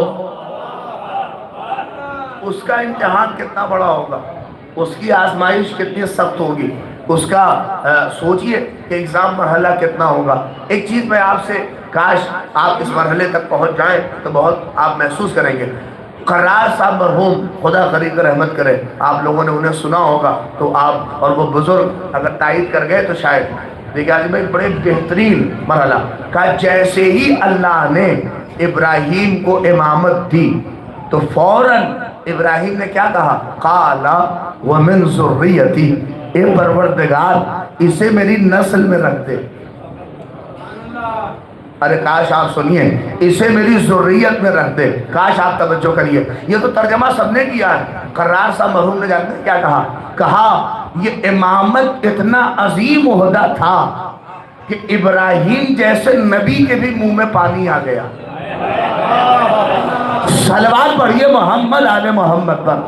S1: اس کا امتحان کتنا بڑا ہوگا، اس کی آزمائش کتنی سخت ہوگی، اس کا سوچئے کہ ایگزام مرحلہ کتنا ہوگا۔ ایک چیز میں آپ سے، کاش آپ اس مرحلے تک پہنچ جائیں تو بہت آپ محسوس کریں گے۔ قرار صاحب مرحوم، خدا قریب رحمت کرے، آپ لوگوں نے انہیں سنا ہوگا تو آپ اور وہ بزرگ اگر تائید کر گئے تو شاید دیکھیں آج میں بڑے بہترین مرحلہ کہا، جیسے ہی اللہ نے ابراہیم کو امامت دی تو فوراً ابراہیم نے کیا کہا؟ قَالَ وَمِن ذُرِّيَّتِي، اے پروردگار اسے میری نسل میں رکھ دے۔ ارے کاش آپ سنیے، اسے میری ذریت میں رکھ دے، کاش آپ توجہ کریے، یہ تو ترجمہ سب نے کیا ہے۔ قرار صاحب مرحوم نے جانتے ہیں کیا کہا؟ کہا یہ امامت اتنا عظیم عہدہ تھا کہ ابراہیم جیسے نبی کے بھی منہ میں پانی آ گیا۔ صلوات پڑھیے محمد آل محمد پر۔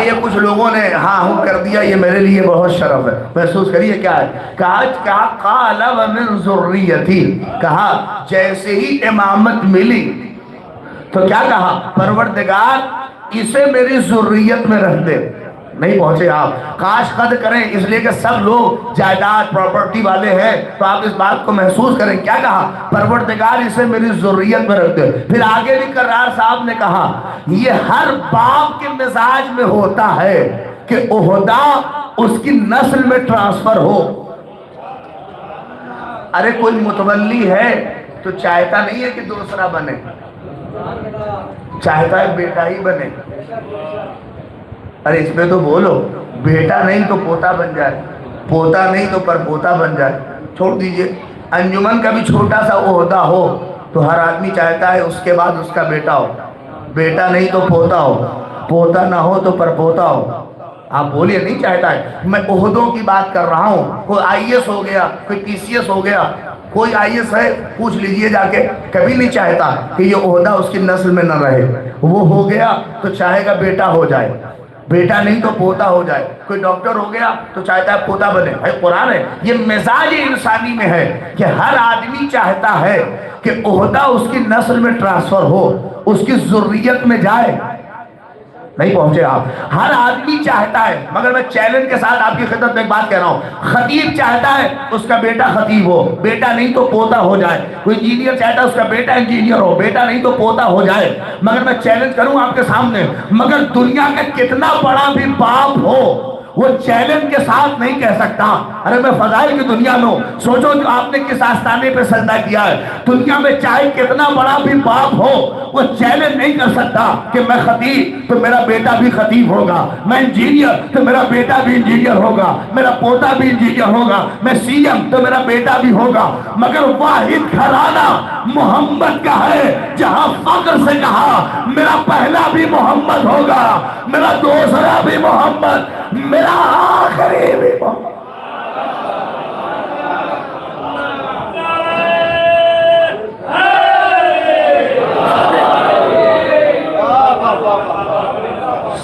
S1: یہ کچھ لوگوں نے ہاں ہوں کر دیا، یہ میرے لیے بہت شرف ہے، محسوس کریے کیا ہے۔ کہا قَالَ وَمِن ذُرِّيَّتِي، کہا جیسے ہی امامت ملی تو کیا کہا؟ پروردگار اسے میری ذریت میں رکھ دے۔ نہیں پہنچے آپ، کاش قدر کریں، اس لیے کہ سب لوگ جائیداد پراپرٹی والے ہیں تو آپ اس بات کو محسوس کریں۔ کیا کہا؟ پروردگار اسے میری ذریت میں رکھ دے۔ پھر آگے بھی قرار صاحب نے کہا یہ ہر باپ کے مزاج میں ہوتا ہے کہ عہدہ اس کی نسل میں ٹرانسفر ہو۔ ارے کوئی متولی ہے تو چاہتا نہیں ہے کہ دوسرا بنے، چاہتا ہے بیٹا ہی بنے۔ ارے اس میں تو بولو، بیٹا نہیں تو پوتا بن جائے، پوتا نہیں تو پر پوتا بن جائے، چھوڑ دیجئے۔ انجمن کا بھی چھوٹا سا عہدہ ہو تو ہر آدمی چاہتا ہے اس کے بعد اس کا بیٹا ہو، بیٹا نہیں تو پوتا ہو، پوتا نہ ہو تو پر پوتا ہو۔ آپ بولیے نہیں چاہتا ہے، میں عہدوں کی بات کر رہا ہوں۔ کوئی آئی ایس ہو گیا، کوئی پی سی ایس ہو گیا، کوئی آئی ایس ہے پوچھ لیجئے جا کے، کبھی نہیں چاہتا کہ یہ عہدہ اس کی نسل میں نہ رہے۔ وہ ہو گیا تو چاہے گا بیٹا ہو جائے، بیٹا نہیں تو پوتا ہو جائے۔ کوئی ڈاکٹر ہو گیا تو چاہتا ہے پوتا بنے۔ قرآن ہے، یہ مزاج انسانی میں ہے کہ ہر آدمی چاہتا ہے کہ عہدہ اس کی نسل میں ٹرانسفر ہو، اس کی ذریت میں جائے۔ نہیں پہنچے آپ، ہر آدمی چاہتا ہے، مگر میں چیلنج کے ساتھ آپ کی خدمت میں ایک بات کہہ رہا ہوں، خطیب چاہتا ہے اس کا بیٹا خطیب ہو، بیٹا نہیں تو پوتا ہو جائے۔ کوئی انجینئر چاہتا ہے اس کا بیٹا انجینئر ہو، بیٹا نہیں تو پوتا ہو جائے۔ مگر میں چیلنج کروں آپ کے سامنے، مگر دنیا کا کتنا بڑا بھی باپ ہو وہ چیلنج کے ساتھ نہیں کہہ سکتا۔ ارے میں فضائل کی دنیا میں ہوں، سوچو جو آپ نے کس آستانے پہ سجدہ کیا ہے۔ دنیا میں چاہے کتنا بڑا بھی باپ ہو وہ چیلنج نہیں کر سکتا کہ میں خطیب تو میرا بیٹا بھی خطیب ہوگا، میں انجینئر تو میرا بیٹا بھی انجینئر ہوگا، میرا پوتا بھی انجینئر ہوگا، میں سی ایم تو میرا بیٹا بھی ہوگا۔ مگر واحد گھرانہ محمد کا ہے جہاں فخر سے کہا میرا پہلا بھی محمد ہوگا، میرا دوسرا بھی محمد، میرا آخری بھی محمد۔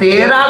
S1: 13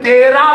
S1: 13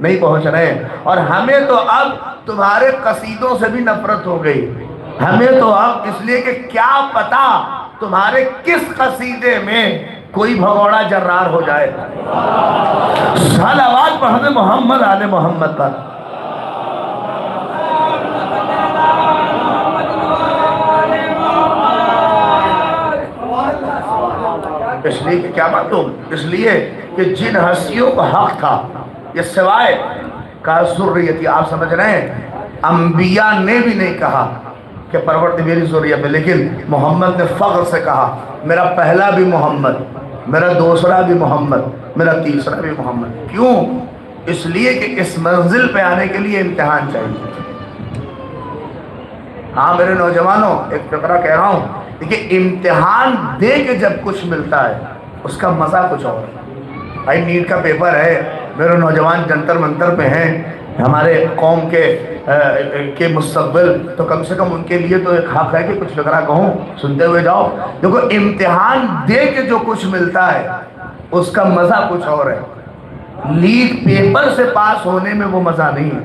S1: نہیں پہنچ رہے ہیں۔ اور ہمیں تو اب تمہارے قصیدوں سے بھی نفرت ہو گئی، ہمیں تو اب اس لیے کہ کیا پتا تمہارے کس قصیدے میں کوئی بھگوڑا جرار ہو جائے۔ صلوات پڑھ دے محمد آل محمد پر۔ اس لیے کہ کیا بات ہو، اس لیے کہ جن ہستیوں کو حق تھا یہ سوائے کا ذریتی، آپ سمجھ رہے ہیں، انبیاء نے بھی نہیں کہا کہ پرورد میری ذریت میں، لیکن محمد نے فخر سے کہا میرا پہلا بھی محمد، میرا دوسرا بھی محمد، میرا تیسرا بھی محمد۔ کیوں؟ اس لیے کہ اس منزل پہ آنے کے لیے امتحان چاہیے۔ ہاں میرے نوجوانوں، ایک فقرہ کہہ رہا ہوں، دیکھیں امتحان دے کے جب کچھ ملتا ہے اس کا مزہ کچھ اور ہے۔ بھائی نیٹ کا پیپر ہے، میرے نوجوان جنتر منتر پہ ہیں، ہمارے قوم کے مستقبل، تو کم سے کم ان کے لیے تو ایک حق ہے کہ کچھ فقرہ کہوں، سنتے ہوئے جاؤ۔ دیکھو امتحان دے کے جو کچھ ملتا ہے اس کا مزہ کچھ اور ہے، لیک پیپر سے پاس ہونے میں وہ مزہ نہیں ہے۔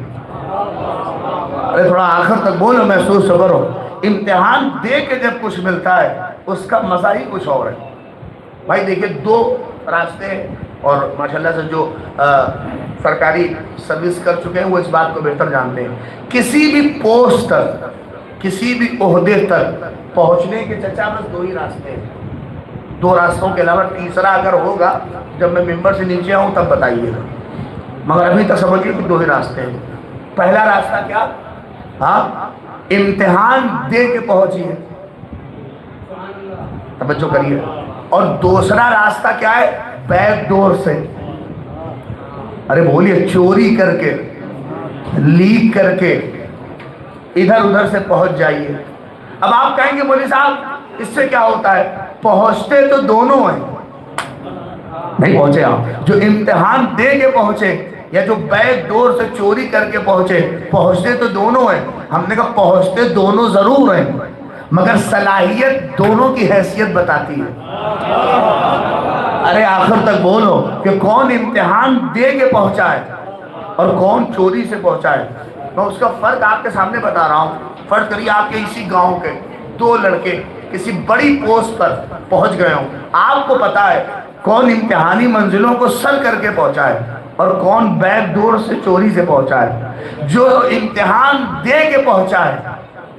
S1: ارے تھوڑا آخر تک بولو، محسوس کرو، امتحان دے کے جب کچھ ملتا ہے اس کا مزہ ہی کچھ اور ہے۔ بھائی دیکھیں دو راستے، اور ماشاءاللہ سے جو سرکاری سروس کر چکے ہیں وہ اس بات کو بہتر جانتے ہیں، کسی بھی پوسٹ تک، کسی بھی عہدے تک پہنچنے کے چچا بس دو ہی راستے ہیں، دو راستوں کے علاوہ تیسرا اگر ہوگا جب میں ممبر سے نیچے آؤں تب بتائیے گا، مگر ابھی تک سمجھیے کہ دو ہی راستے ہیں۔ پہلا راستہ کیا؟ ہاں امتحان دے کے پہنچیے، توجہ کریے، اور دوسرا راستہ کیا ہے؟ بیک ڈور سے، ارے بولیے، چوری کر کے، لیک کر کے ادھر ادھر سے پہنچ جائیے۔ اب آپ کہیں گے مولوی صاحب اس سے کیا ہوتا ہے؟ پہنچتے تو دونوں ہیں، نہیں پہنچے آپ، جو امتحان دے کے پہنچے یا جو بیک ڈور سے چوری کر کے پہنچتے تو دونوں ہیں۔ ہم نے کہا پہنچتے دونوں ضرور ہیں، مگر صلاحیت دونوں کی حیثیت بتاتی ہے۔ ارے آخر تک بولو کہ کون امتحان دے کے پہنچا ہے اور کون چوری سے پہنچا ہے۔ میں اس کا فرق آپ کے سامنے بتا رہا ہوں۔ فرض کریے آپ کے اسی گاؤں کے دو لڑکے کسی بڑی پوسٹ پر پہنچ گئے ہوں، آپ کو پتا ہے کون امتحانی منزلوں کو سر کر کے پہنچا ہے اور کون بیک ڈور سے چوری سے پہنچا ہے۔ جو امتحان دے کے پہنچا ہے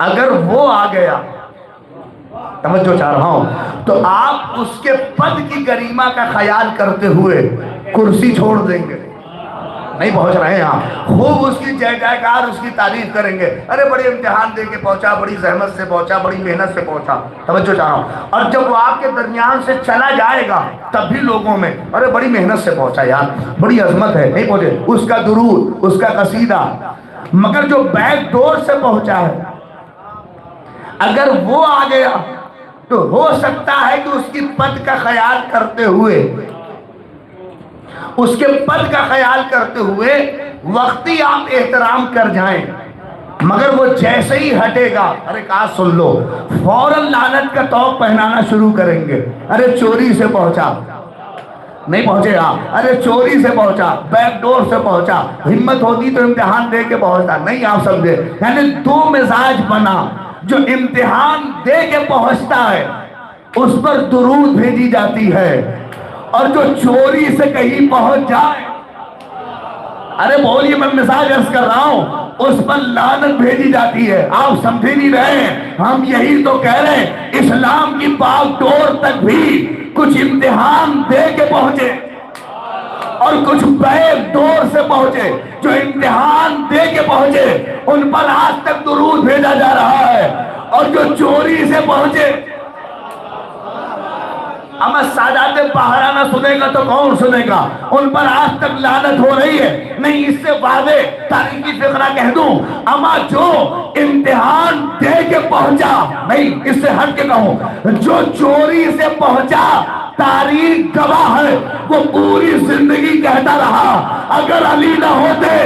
S1: اگر وہ آ گیا، توجہ چاہ رہا ہوں، تو آپ اس کے پد کی گریما کا خیال کرتے ہوئے کرسی چھوڑ دیں گے، نہیں پہنچ رہے ہیں آپ، خوب اس کی جے جےکار اس کی تعریف کریں گے، ارے بڑے امتحان دے کے پہنچا، بڑی زحمت سے پہنچا، بڑی محنت سے پہنچا، توجہ چاہ رہا ہوں۔ اور جب وہ آپ کے درمیان سے چلا جائے گا تب بھی لوگوں میں ارے بڑی محنت سے پہنچا یار، بڑی عظمت ہے، نہیں پہنچے، اس کا درود، اس کا قصیدہ۔ مگر جو بیک ڈور سے پہنچا ہے اگر وہ آ گیا تو ہو سکتا ہے کہ اس کی پد کا خیال کرتے ہوئے، اس کے پد کا خیال کرتے ہوئے وقتی آپ احترام کر جائیں، مگر وہ جیسے ہی ہٹے گا، ارے کہا سن لو، فوراً لعنت کا طوق پہنانا شروع کریں گے۔ ارے چوری سے پہنچا، نہیں پہنچے گا، ارے چوری سے پہنچا، بیک ڈور سے پہنچا، ہمت ہوتی تو امتحان دے کے پہنچتا، نہیں آپ سمجھے، یعنی دو مزاج بنا، جو امتحان دے کے پہنچتا ہے اس پر درود بھیجی جاتی ہے، اور جو چوری سے کہیں پہنچ جائے، ارے بولیے میں مثال عرض کر رہا ہوں، اس پر لعنت بھیجی جاتی ہے۔ آپ سمجھے نہیں رہے ہیں، ہم یہی تو کہہ رہے ہیں، اسلام کی باغ ڈور تک بھی کچھ امتحان دے کے پہنچے اور کچھ بیک ڈور سے پہنچے۔ جو امتحان دے کے پہنچے ان پر آج تک درود بھیجا جا رہا ہے، اور جو چوری سے پہنچے، اما سادات پہرانہ سنے گا تو کون سنے گا، ان پر آج تک لعنت ہو رہی ہے۔ نہیں اس سے واضح تاریخی فقرہ کہہ دوں، اما جو امتحان دے کے پہنچا، نہیں اس سے ہٹ کے کہوں، جو چوری سے پہنچا، تاریخ گواہ ہے، وہ پوری زندگی کہتا رہا اگر علی نہ ہوتے،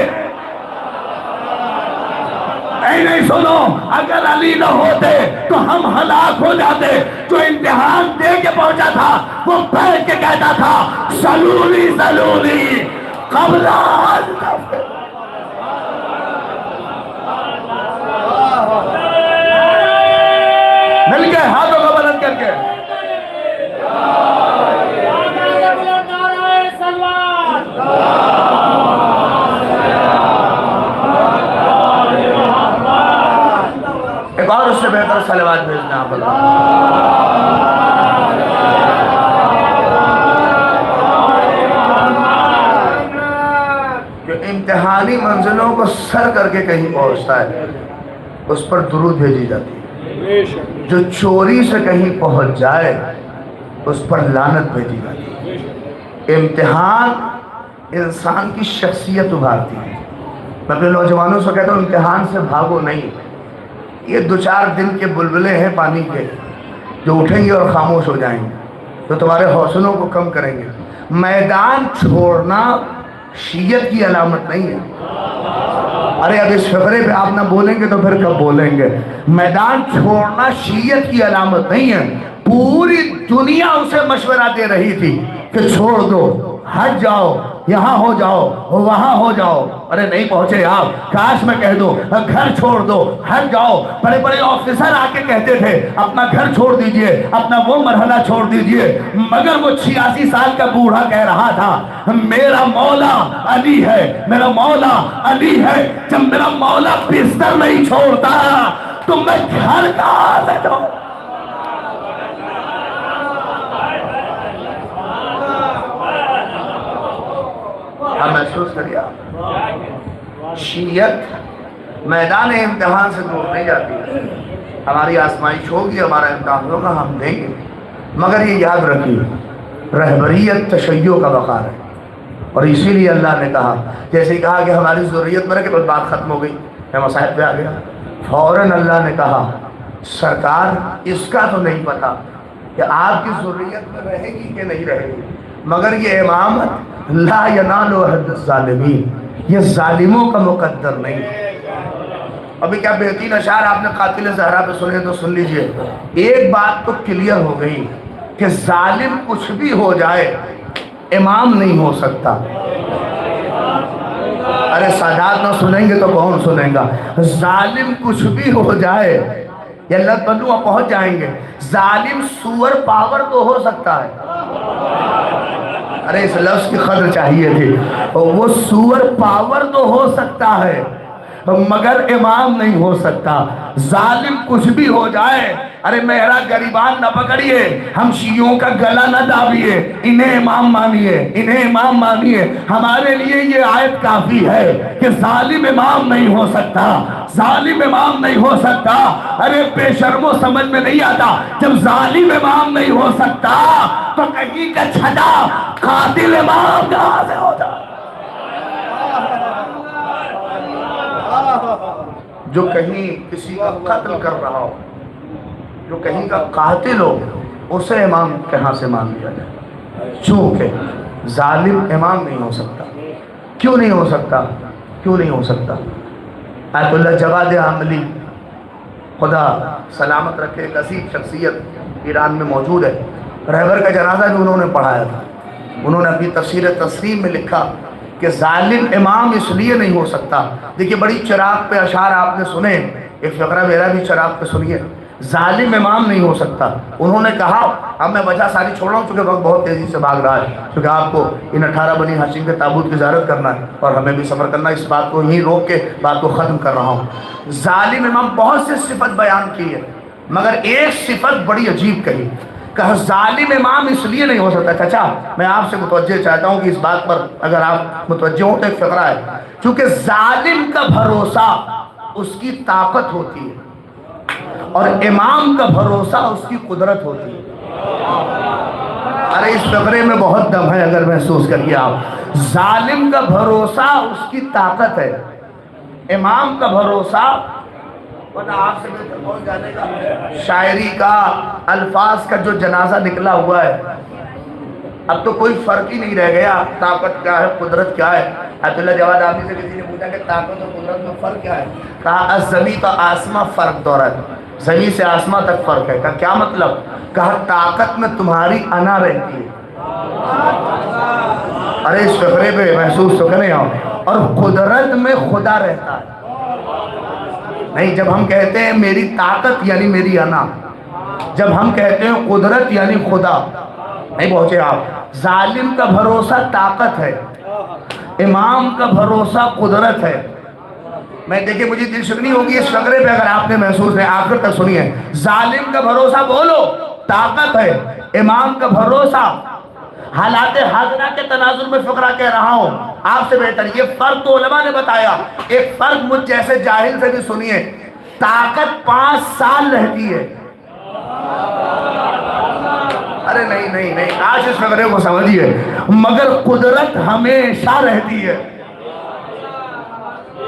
S1: نہیں سنو، اگر علی نہ ہوتے تو ہم ہلاک ہو جاتے۔ جو امتحان دے کے پہنچا تھا وہ بیٹھ کے کہتا تھا سلولی سلولی قبل مل کے ہاتھوں کو بلند کر کے ایک اور اس سے بہتر صلوات بھیجنا آپ جو امتحانی منزلوں کو سر کر کے کہیں پہنچتا ہے اس پر درود بھیجی جاتی ہے، جو چوری سے کہیں پہنچ جائے اس پر لعنت بھیجی جاتی ہے۔ امتحان انسان کی شخصیت ابھارتی ہے۔ میں اپنے نوجوانوں سے کہتا ہوں امتحان سے بھاگو نہیں، یہ دو چار دن کے بلبلے ہیں پانی کے جو اٹھیں گے اور خاموش ہو جائیں گے، تو تمہارے حوصلوں کو کم کریں گے۔ میدان چھوڑنا شیعت کی علامت نہیں ہے۔ ارے اب اس فقرے پہ آپ نہ بولیں گے تو پھر کب بولیں گے؟ میدان چھوڑنا شیعت کی علامت نہیں ہے۔ پوری دنیا اسے مشورہ دے رہی تھی کہ چھوڑ دو، ہٹ جاؤ، یہاں ہو جاؤ، وہاں ہو جاؤ۔ ارے نہیں پہنچے آپ، کاش میں کہہ دو گھر چھوڑ دو، ہٹ جاؤ۔ بڑے بڑے آفیسر آ کے کہتے تھے اپنا گھر چھوڑ دیجئے، اپنا وہ مرحلہ چھوڑ دیجئے، مگر وہ 86 سال کا بوڑھا کہہ رہا تھا میرا مولا علی ہے، میرا مولا علی ہے۔ جب میرا مولا بستر نہیں چھوڑتا تو میں گھر کہاں سے جاؤں؟ محسوس کریا شیعت میدان امتحان سے دور نہیں جاتی ہے۔ ہماری آزمائش ہوگی، ہمارا امتحان ہوگا، ہم دیں گے، مگر یہ یاد رکھیے رہبریت تشیع کا وقار ہے۔ اور اسی لیے اللہ نے کہا، جیسے کہا کہ ہماری ضروریت میں رہے کہ بات ختم ہو گئی، میں مسائل پہ آ گیا، فوراً اللہ نے کہا سرکار اس کا تو نہیں پتا کہ آپ کی ضروریت میں رہے گی کہ نہیں رہے گی، مگر یہ امامت لا ینال عہد الظالمین، یہ ظالموں کا مقدر نہیں۔ ابھی کیا بہترین اشعار آپ نے قاتل زہرا پہ سنے تو سن لیجئے۔ ایک بات تو کلیئر ہو گئی کہ ظالم کچھ بھی ہو جائے امام نہیں ہو سکتا۔ ارے سادات نہ سنیں گے تو کون سنیں گا؟ ظالم کچھ بھی ہو جائے، یہ اللہ بندو پہنچ جائیں گے۔ ظالم سور پاور تو ہو سکتا ہے، ارے اس لفظ کی قدر چاہیے تھی، وہ سور پاور تو ہو سکتا ہے مگر امام نہیں ہو سکتا۔ ظالم کچھ بھی ہو جائے، ارے میرا گریبان نہ پکڑیے، ہم شیعوں کا گلا نہ دابیے، انہیں امام مانیے، انہیں امام مانیے۔ ہمارے لیے یہ آیت کافی ہے کہ ظالم امام نہیں ہو سکتا، ظالم امام نہیں ہو سکتا۔ ارے بے شرمو سمجھ میں نہیں آتا، جب ظالم امام نہیں ہو سکتا تو کہیں کا چھٹا قاتل امام کہاں سے ہوتا؟ جو کہیں کسی کا قتل کر رہا ہو، جو کہیں کا قاتل ہو، اسے امام کہاں سے مان لیا جائے؟ چونکہ ظالم امام نہیں ہو سکتا۔ کیوں نہیں ہو سکتا؟ کیوں نہیں ہو سکتا؟ آیت اللہ جواد عاملی، خدا سلامت رکھے، ایک عظیم شخصیت ایران میں موجود ہے، رہبر کا جنازہ بھی انہوں نے پڑھایا تھا۔ انہوں نے اپنی تفسیر تسلیم میں لکھا کہ ظالم امام اس لیے نہیں ہو سکتا۔ دیکھیے بڑی چراغ پہ اشعار آپ نے سنے، ایک فقرہ میرا بھی چراغ پہ سنیے۔ ظالم امام نہیں ہو سکتا، انہوں نے کہا، اب میں وجہ ساری چھوڑ رہا ہوں چونکہ وقت بہت تیزی سے بھاگ رہا ہے، کیونکہ آپ کو ان 18 بنی ہاشم کے تابوت کی زیارت کرنا ہے اور ہمیں بھی سفر کرنا ہے، اس بات کو ہی روک کے بات کو ختم کر رہا ہوں۔ ظالم امام بہت سے صفت بیان کی ہے، مگر ایک صفت بڑی عجیب کہی، کہ ظالم امام اس لیے نہیں ہو سکتا۔ چچا میں آپ سے متوجہ چاہتا ہوں کہ اس بات پر اگر آپ متوجہ ہوں تو ایک فقرہ ہے، چونکہ ظالم کا بھروسہ اس کی طاقت ہوتی ہے اور امام کا بھروسہ اس کی قدرت ہوتی ہے۔ ارے اس فقرے میں بہت دم ہے، اگر محسوس کریے آپ۔ ظالم کا بھروسہ اس کی طاقت ہے، امام کا بھروسہ آپ سے بہتر پہنچ جانے کا۔ شاعری کا، الفاظ کا جو جنازہ نکلا ہوا ہے، اب تو کوئی فرق ہی نہیں رہ گیا، طاقت کیا ہے، قدرت کیا ہے۔ آیت اللہ جواد عاملی سے کسی نے پوچھا کہ طاقت اور قدرت میں فرق کیا ہے؟ کہا الزمین تو آسماں فرق دورت، زمین سے آسماں تک فرق ہے۔ کہا کیا مطلب؟ کہا طاقت میں تمہاری انا رہتی ہے، ارے اس فقرے پہ محسوس تو کریں آپ، اور قدرت میں خدا رہتا ہے۔ نہیں، جب ہم کہتے ہیں میری طاقت یعنی میری انا، جب ہم کہتے ہیں قدرت یعنی خدا، نہیں پہنچے آپ، ظالم کا بھروسہ طاقت ہے، امام کا بھروسہ قدرت ہے۔ میں دیکھیں مجھے دل شکنی ہوگی اس فقرے پہ اگر آپ نے محسوس ہے، آخر تک سنیے۔ ظالم کا بھروسہ بولو طاقت ہے، امام کا بھروسہ، حالات حاضرہ کے تناظر میں فقرہ کہہ رہا ہوں آپ سے بہتر، یہ فرق تو علماء نے بتایا، ایک فرق مجھ جیسے جاہل سے بھی سنیے۔ طاقت 5 سال رہتی ہے، ارے نہیں آج اس فقرے کو سمجھیے، مگر قدرت ہمیشہ رہتی ہے۔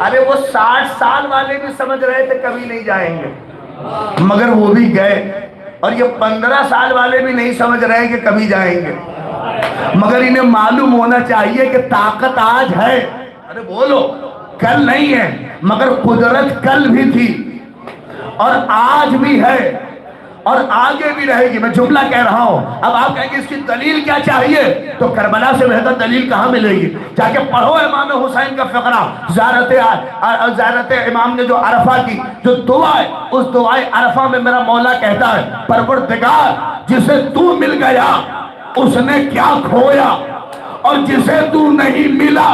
S1: ارے وہ 60 سال والے بھی سمجھ رہے تھے کبھی نہیں جائیں گے، مگر وہ بھی گئے، اور یہ 15 سال والے بھی نہیں سمجھ رہے کہ کبھی جائیں گے، مگر انہیں معلوم ہونا چاہیے کہ طاقت آج ہے، ارے بولو کل نہیں ہے، مگر قدرت کل بھی تھی اور آج بھی ہے اور آگے بھی رہے گی۔ میں جملہ کہہ رہا ہوں، اب آپ کہیں گے اس کی دلیل کیا چاہیے، تو کربلا سے بہتر دلیل کہاں ملے گی؟ جا کے پڑھو امام حسین کا فقرہ، زیارت امام نے جو عرفہ کی جو دعا ہے، اس دعائے عرفہ میں میرا مولا کہتا ہے، پروردگار جسے تو مل گیا اس نے کیا کھویا، اور جسے تو نہیں ملا،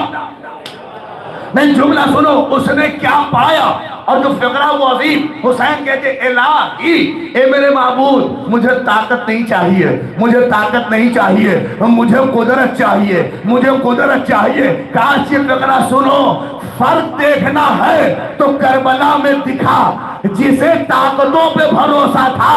S1: نہیں جملہ سنو، اس نے کیا پایا۔ اور جو فقرہ وہ عظیم حسین کہتے الہی، اے میرے معبود مجھے طاقت نہیں چاہیے، مجھے طاقت نہیں چاہیے، مجھے قدرت چاہیے، مجھے قدرت چاہیے۔ کاش یہ فقرہ سنو، فرق دیکھنا ہے تو کربلا میں دکھا، جسے طاقتوں پہ بھروسہ تھا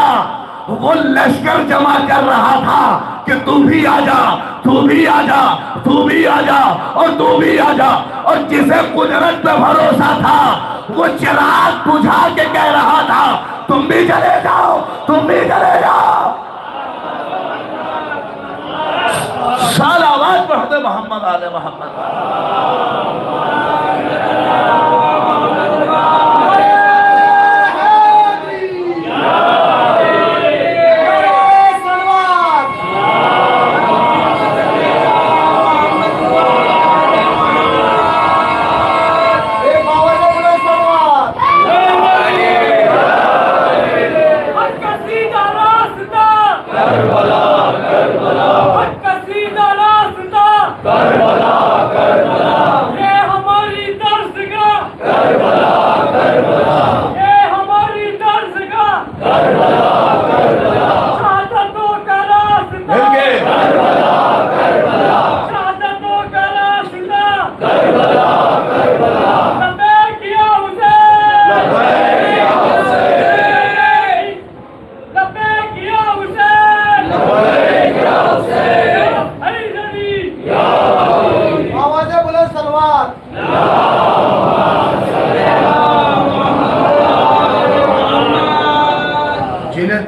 S1: وہ لشکر جمع کر رہا تھا کہ تو بھی آ جا، تو بھی آ جا، تو بھی آ جا، اور تو بھی آ جا، اور جسے قدرت پہ بھروسہ تھا وہ چراغ بجھا کے کہہ رہا تھا تم بھی چلے جاؤ، تم بھی چلے جاؤ۔ صلوات پڑھتے محمد آل محمد۔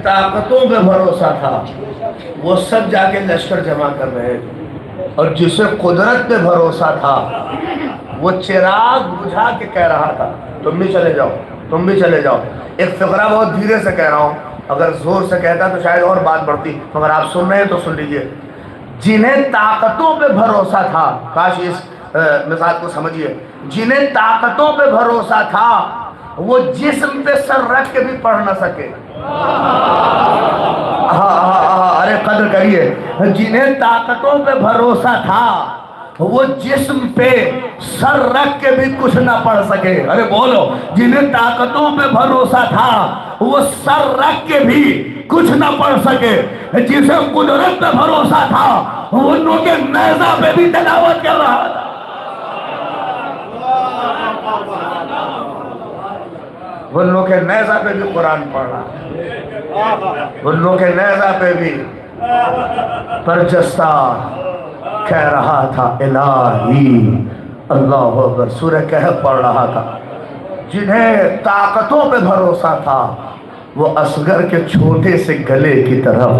S1: طاقتوں پہ بھروسہ تھا وہ سب جا کے لشکر جمع کر رہے تھے، اور جسے قدرت پہ بھروسہ تھا وہ چراغ بجھا کے کہہ رہا تھا تم بھی چلے جاؤ، تم بھی چلے جاؤ۔ ایک فقرہ بہت دھیرے سے کہہ رہا ہوں، اگر زور سے کہتا تو شاید اور بات بڑھتی، مگر آپ سن رہے ہیں تو سن لیجئے۔ جنہیں طاقتوں پہ بھروسہ تھا، کاش اس مثال کو سمجھیے، جنہیں طاقتوں پہ بھروسہ تھا وہ جسم پہ سر رکھ کے بھی پڑھ نہ سکے۔ ارے قدر کریے، جنہیں طاقتوں پہ بھروسہ تھا وہ جسم پہ سر رکھ کے بھی کچھ نہ پڑھ سکے۔ ارے بولو، جنہیں طاقتوں پہ بھروسہ تھا وہ سر رکھ کے بھی کچھ نہ پڑھ سکے، جسے قدرت پہ بھروسہ تھا وہ ان کے نیزہ پہ بھی تلاوت کر رہا تھا۔ گلوں کے نیزہ پہ بھی قرآن پڑھ رہا، گلوں کے نیزہ پہ بھی برجستہ کہہ رہا تھا الہی، اللہ اکبر، سورہ کہف پڑھ رہا تھا۔ جنہیں طاقتوں پہ بھروسہ تھا وہ اصغر کے چھوٹے سے گلے کی طرف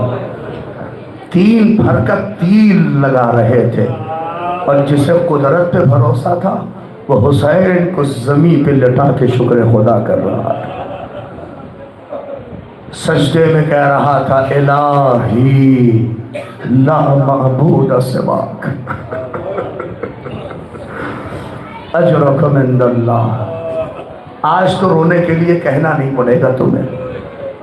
S1: 3 حرکت تیر لگا رہے تھے، اور جسے قدرت پہ بھروسہ تھا وہ حسین کو زمین پہ لٹا کے شکر خدا کر رہا تھا، سجدے میں کہہ رہا تھا الہی لا معبود سواک اجرکم عند اللہ۔ آج تو رونے کے لیے کہنا نہیں پڑے گا تمہیں،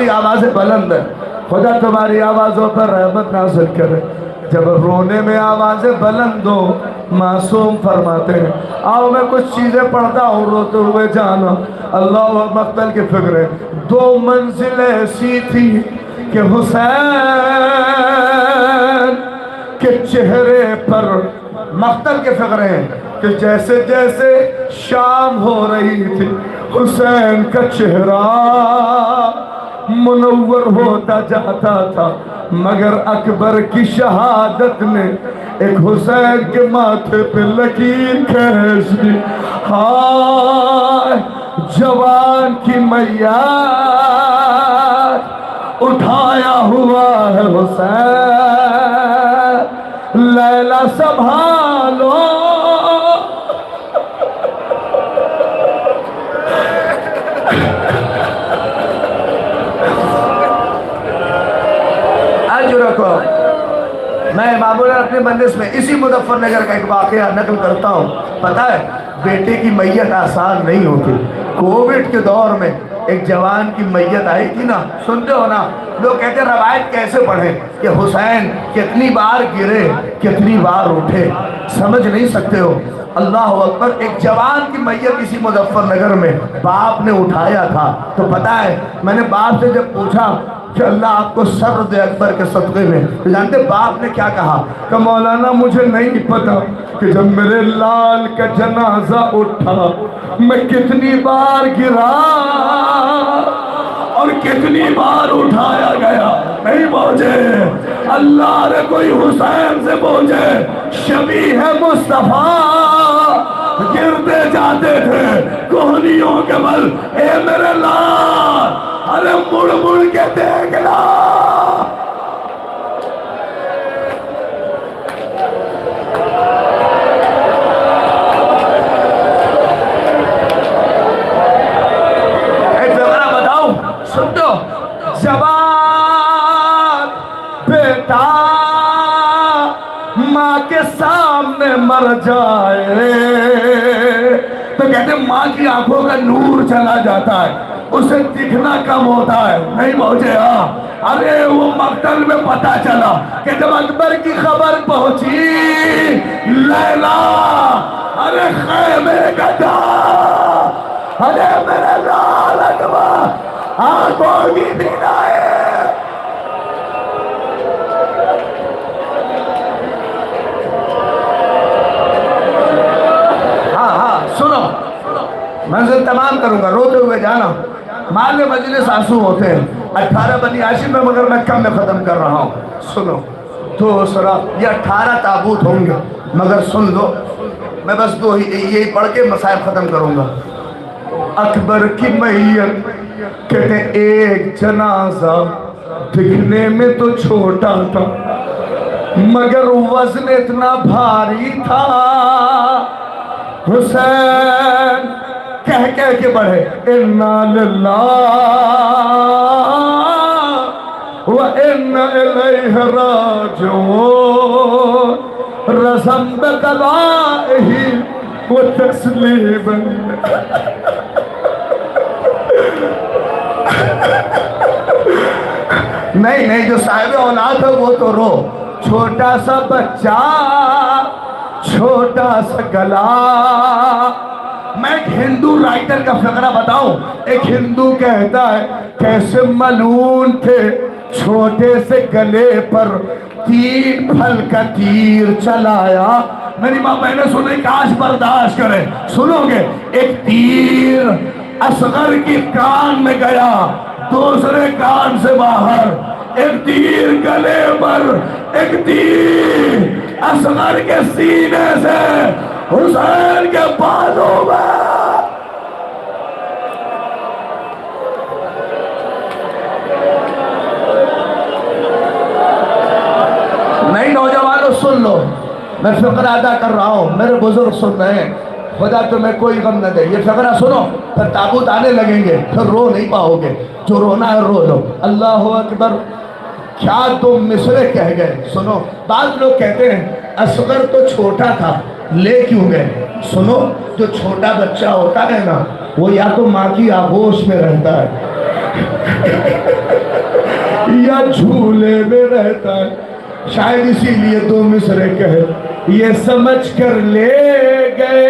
S1: تمہاری آوازیں بلند ہیں، خدا تمہاری آوازوں پر رحمت نازل کرے۔ جب رونے میں آوازیں بلند ہو، معصوم فرماتے ہیں، آؤ میں کچھ چیزیں پڑھتا ہوں روتے ہوئے جانا۔ اللہ مقتل کی فکریں، 2 منزل ایسی تھی کہ حسین کے چہرے پر، مقتل کے فکریں کہ جیسے جیسے شام ہو رہی تھی حسین کا چہرہ منور ہوتا جاتا تھا، مگر اکبر کی شہادت نے ایک حسین کے ماتھے پہ لکیر کھینچ دی۔ ہائے جوان کی میت اٹھایا ہوا ہے حسین، لیلا سنبھالو۔ رکھو، میں معمولاً اپنے مجلس میں اسی مظفر نگر کا ایک واقعہ نقل کرتا ہوں۔ پتہ ہے بیٹے کی میت آسان نہیں ہوتی۔ کووڈ کے دور میں ایک جوان کی میت آئی تھی نا، سنتے ہو نا، لوگ کہتے ہیں روایت کیسے پڑھیں کہ حسین کتنی بار گرے کتنی بار اٹھے، سمجھ نہیں سکتے ہو۔ اللہ اکبر، ایک جوان کی میت اسی مظفر نگر میں باپ نے اٹھایا تھا۔ تو پتہ ہے میں نے باپ سے جب پوچھا کہ اللہ آپ کو صبر دے اکبر کے صدقے میں، تو جانتے باپ نے کیا کہا کہ مولانا مجھے نہیں پتا کہ جب میرے لال کا جنازہ اٹھا میں کتنی بار گرا اور کتنی بار اٹھایا گیا، نہیں پہنچے۔ اللہ نے کوئی حسین سے پہنچے، شبیہ مصطفیٰ گرتے جاتے تھے کوہنیوں کے بل، اے میرے لال ارے مڑ مڑ کے دیکھنا۔ ایک فقرہ بتاؤں، سن دو۔ جوان بیٹا ماں کے سامنے مر جائے تو کہتے ہیں ماں کی آنکھوں کا نور چلا جاتا ہے، اسے دکھنا کم ہوتا ہے، نہیں پہنچے۔ ارے وہ مقتل میں پتا چلا کہ جب اکبر کی خبر پہنچی، لیلا ارے خیمے کا جا، ارے میرے لال اکبر آنکھوں کی بینائے۔ سنو، منزل تمام کروں گا، روتے ہوئے جانا۔ مال مجلس آنسو ہوتے ہیں، 18 بنی ہاشم میں، مگر میں کم میں ختم کر رہا ہوں۔ سنو دوسرا، یہ 18 تابوت ہوں گے، مگر سن لو، میں بس دو یہی پڑھ کے مسائل ختم کروں گا۔ اکبر کی میت کہتے ہیں ایک جنازہ دکھنے میں تو چھوٹا تھا مگر وزن اتنا بھاری تھا۔ حسین کہہ کے بڑھے، اِنَّا لِلَّهِ وَإِنَّا إِلَيْهِ رَاجِعُونَ، رَزَمْ بِقَضَائِهِ وَتَسْلِيمًا۔ نہیں جو صاحب اولاد ہے وہ تو رو، چھوٹا سا بچہ، چھوٹا سا گلا۔ میں ایک ہندو رائٹر کا فقرہ بتاؤں، ایک ہندو کہتا ہے کیسے ملعون تھے، چھوٹے سے گلے پر 3 پھل کا تیر چلایا۔ میری ماں بہنیں سنیں، کاش برداشت کریں، سنو گے، ایک تیر اصغر کی کان میں گیا، دوسرے کان سے باہر، ایک تیر گلے پر، ایک تیر اصغر کے سینے سے حسین کے بازو میں۔ نہیں نوجوانوں سن لو، میں فقرہ ادا کر رہا ہوں، میرے بزرگ سن رہے ہیں، خدا تمہیں کوئی غم نہ دے۔ یہ فقرہ سنو، پھر تابوت آنے لگیں گے، پھر رو نہیں پاؤ گے، جو رونا ہے رو لو۔ اللہ اکبر، کیا تم مصرے کہہ گئے۔ سنو، بعض لوگ کہتے ہیں اصغر تو چھوٹا تھا لے کیوں گئے۔ سنو، جو چھوٹا بچہ ہوتا ہے نا، وہ یا تو ماں کی آغوش میں رہتا ہے یا جھولے میں رہتا ہے. شاید اسی لیے دو مصرے کہے یہ سمجھ کر لے گئے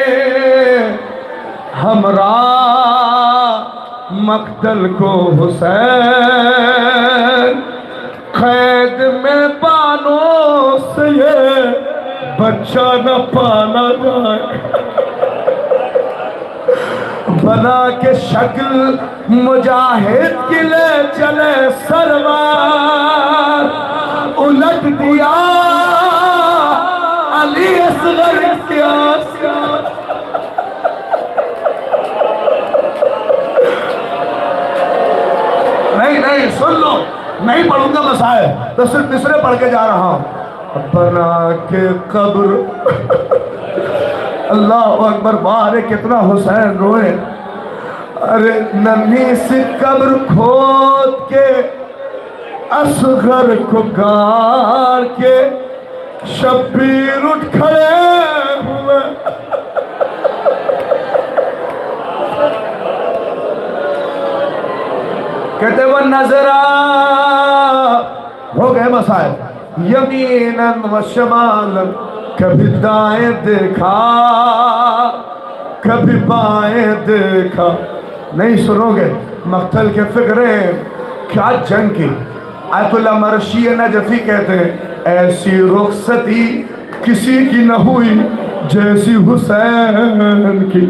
S1: ہمراہ مقتل کو حسین، قید میں بانوں سے یہ بچہ نہ پالا جائے. بنا کے شکل مجاہد کے لے چلے سرور، الٹ دیا علی اصغر کیا. نہیں سن لو، نہیں پڑھوں گا مسائل، تو صرف مصرے پڑھ کے جا رہا ہوں. بنا کے قبر اللہ اکبر، بارے کتنا حسین روئے. ارے ننھی سی قبر کھود کے اصغر کو گار کے شبیر اٹھ کھڑے ہوئے. کہتے وہ نظرہ ہو گئے مسائل. یمیناً و شمالاً، کبھی دائیں دیکھا کبھی بائیں دیکھا. نہیں سنو گے مقتل کے فکریں کیا جنگ کی. آیت اللہ مرشی نجفی کہتے ہیں ایسی رخصتی کسی کی نہ ہوئی جیسی حسین کی.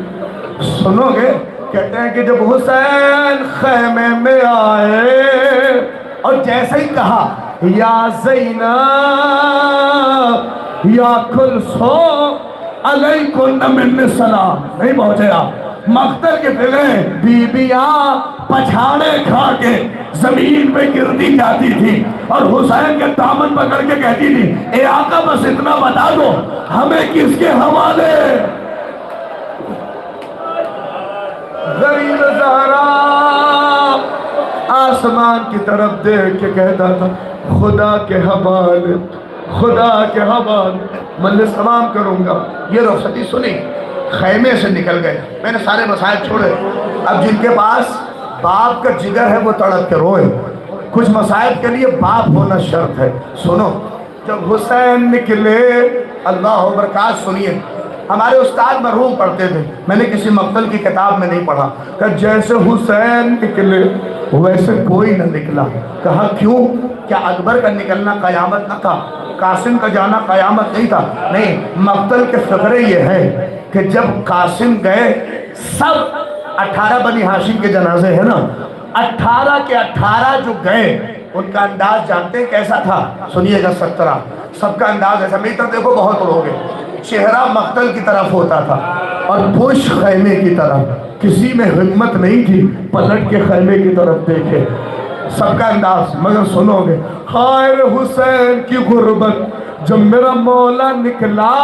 S1: سنو گے کہتے ہیں کہ جب حسین خیمے میں آئے اور جیسے ہی کہا یا زینب یا کلثوم علیکم من السلام، نہیں پہنچے آپ. مقتل کے فکریں بیبیاں پچھاڑے کھا کے زمین پہ گرتی جاتی تھی اور حسین کے دامن پکڑ کے کہتی تھی اے آقا بس اتنا بتا دو ہمیں کس کے حوالے. غریب زہرا آسمان کی طرف دیکھ کے کہتا تھا خدا کے حوالے، خدا کے حوالے. مجلس تمام کروں گا. یہ رخصتی سنی، خیمے سے نکل گئے. میں نے سارے مسائل چھوڑے. اب جن کے پاس باپ کا جگر ہے وہ تڑپ کے روئے. کچھ مسائل کے لیے باپ ہونا شرط ہے. سنو جب حسین نکلے، اللہ برکات سنیے. ہمارے استاد مرحوم پڑھتے تھے، میں نے کسی مقتل کی کتاب میں نہیں پڑھا کہ جیسے حسین نکلے ویسے کوئی نہ نکلا. کہا کیوں؟ کیا اکبر کا نکلنا قیامت نہ تھا؟ قاسم کا جانا قیامت نہیں تھا؟ نہیں، مقتل کے فقرے یہ ہے کہ جب قاسم گئے سب 18 بنی ہاشم کے جنازے ہیں نا، 18 کے 18 جو گئے ان کا انداز جانتے ہیں کیسا تھا؟ سنیے گا 17 سب کا انداز ایسا. میری طرف دیکھو بہت لوگ ہیں. چہرہ مقتل کی طرف ہوتا تھا اور پوش خیمے کی طرف. کسی میں ہمت نہیں تھی پلٹ کے خیمے کی طرف دیکھے. سب کا انداز. مگر سنو گے ہائے حسین کی غربت، جب میرا مولا نکلا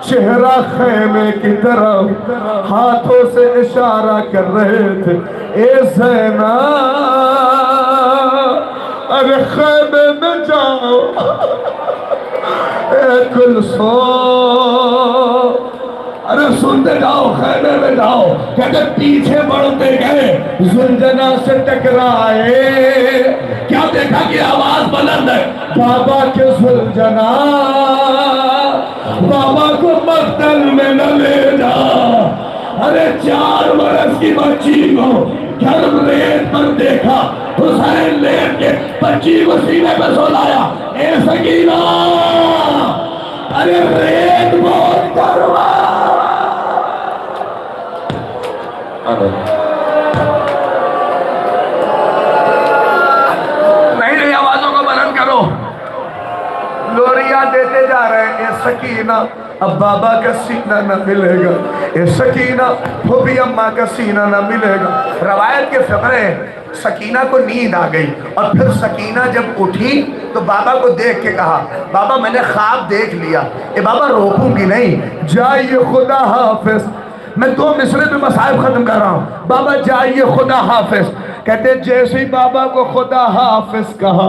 S1: چہرہ خیمے کی طرف ہاتھوں سے اشارہ کر رہے تھے اے زینب ارے خیمے میں جاؤ، اے کلثوم ارے سنتے جاؤ، خیمے میں جاؤ. کہتے پیچھے بڑھتے گئے، زلجنا سے ٹکرائے. کیا دیکھا کہ آواز بلند ہے بابا کے زلجنا، بابا کو مقتل میں نہ لے جا. ارے 4 برس کی بچی کو گھر ریت پر دیکھا، حسین لیٹ کے بچی کو سینے پہ سلایا. اے سکینہ ارے ریت بہت کروا. نہیں آوازوں کو بلند کرو. لوریاں دیتے جا رہے ہیں. اے سکینہ اب بابا کا سینہ نہ ملے گا، اے سکینہ پھوپھی اماں کا سینہ نہ ملے گا. روایت کے فقرے سکینہ کو نیند آ گئی اور پھر سکینہ جب اٹھی تو بابا کو دیکھ کے کہا بابا میں نے خواب دیکھ لیا. اے بابا روکوں گی نہیں، جائیے خدا حافظ. میں 2 مصرے میں مسائل ختم کر رہا ہوں. بابا جائیے خدا حافظ. کہتے جیسے ہی بابا کو خدا حافظ کہا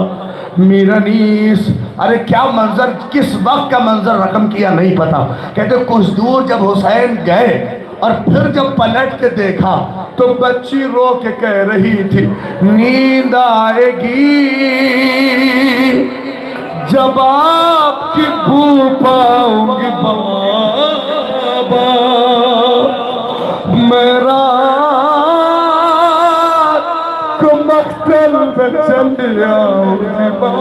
S1: میرنیس، ارے کیا منظر، کس وقت کا منظر رقم کیا نہیں پتا. کہتے کچھ دور جب حسین گئے اور پھر جب پلٹ کے دیکھا تو بچی رو کے کہہ رہی تھی نیند آئے گی جب آپ کی بو پاؤں گی بابا، میرا کو مقتل میں چل آؤں گی بابا۔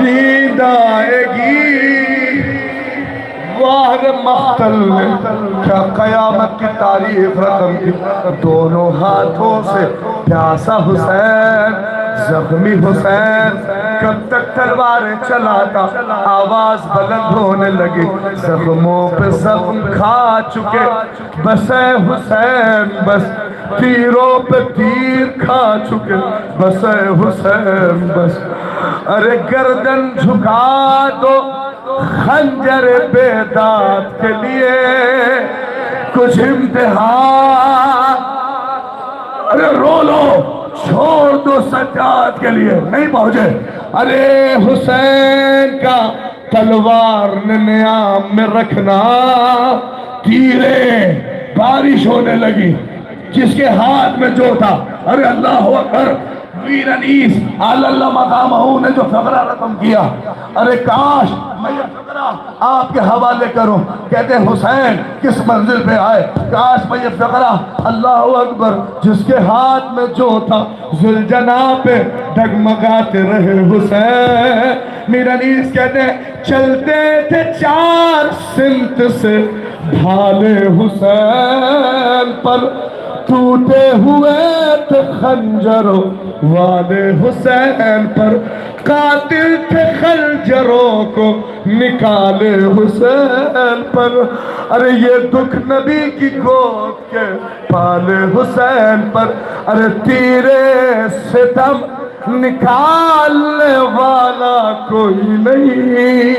S1: نیند آئے گی واہ مقتل میں، کیا قیامت کی تاریخ رقم کی، دونوں ہاتھوں سے پیاسا حسین، زخمی حسین، کب تک تلواریں چلاتا، آواز بلند ہونے لگی، زخموں پہ زخم کھا چکے، بس اے حسین بس، تیروں پہ تیر کھا چکے، بس اے حسین بس، ارے گردن جھکا دو خنجر بیداد کے لیے، کچھ امتحان، ارے رو لو چھوڑ دو سجاد کے لیے، نہیں پہنچے، ارے حسین کا تلوار نیام میں رکھنا، تیریں بارش ہونے لگی، جس کے ہاتھ میں جو تھا، ارے اللہ اکبر، ویر انیس اللہ مقامہ نے جو فقرہ رقم کیا، ارے کاش میں یہ فقرہ آپ کے حوالے کروں، کہتے ہیں حسین کس منزل پہ آئے، کاش میں یہ فقرہ اللہ اکبر، جس کے ہاتھ میں جو تھا ذوالجناح پہ ڈگمگاتے رہے حسین۔ میر انیس کہتے ہیں چلتے تھے چار سمت سے بھالے حسین پر، ٹوٹے ہوئے تھے خنجروں والے حسین پر، قاتل تھے خنجروں کو نکالے حسین پر، ارے یہ دکھ نبی کی گود کے پالے حسین پر، ارے تیرے ستم نکالنے والا کوئی نہیں،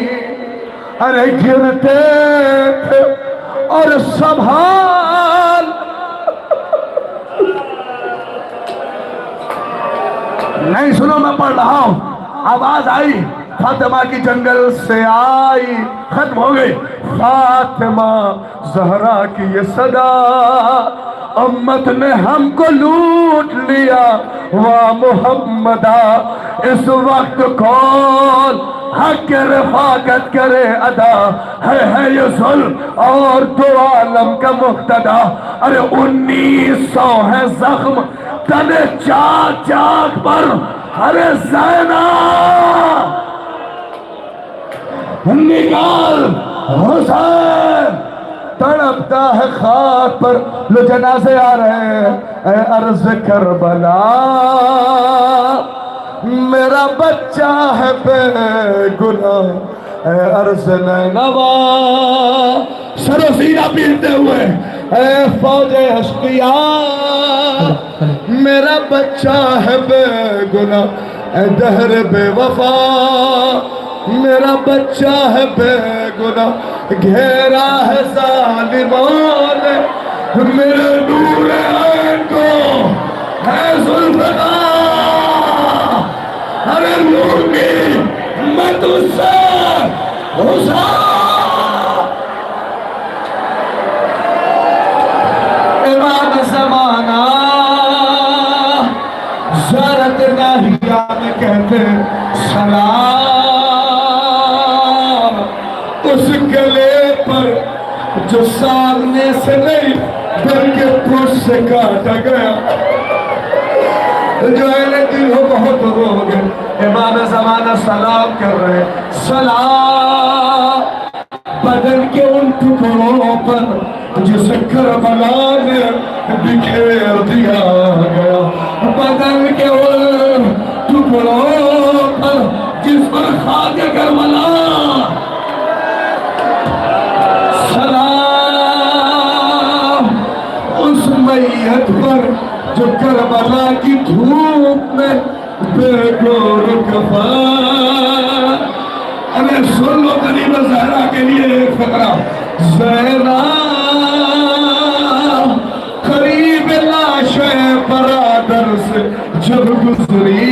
S1: ارے گرتے تھے اور سنبھال، نہیں سنو میں پڑھ رہا ہوں، آواز آئی فاطمہ کی جنگل سے آئی، ختم ہو گئی فاطمہ زہرا کی یہ صدا، امت نے ہم کو لوٹ لیا وا محمدہ، اس وقت کون حق رفاقت کرے ادا، ہے یہ ظلم اور دو عالم کا مقتدا، ارے 1900 ہے زخم تنے چاک چاک پر، ارے زینب نکال حسین، تڑپتا ہے خاک پر، لو جنازے آ رہے ہیں، اے عرض کربلا میرا بچہ ہے بے گناہ، اے عرض نینوا سر و سینہ پیٹتے ہوئے، اے فوج اشقیاء میرا بچہ ہے بے گناہ، اے دہر بے وفا میرا بچہ ہے بے گناہ، گھیرا ہے ظالموں نے میرے نور عین کو، ہے ذوالفقار، ارے نور کی میں تجھ سے حسین، امام زمانہ زرت ناہیہ میں کہتے سلام، اس گلے پر جو سامنے سے نہیں بلکہ پشت سے کاٹا گیا، جو اہل دل ہو بہت رو گئے، امام زمانہ سلام کر رہے، سلام بدن کے ان ٹکڑوں پر جسے کربلا نے بکھیر دیا گیا، بدن کے ان ٹکڑوں پر جس پر خاک کربلا، سلام اس میت پر جو کربلا کی دھوپ میں بے گور کفن، ارے سن لو قریب زہرا کے لیے ایک فقرہ، زینب قریب لاش برادر سے جب گزری،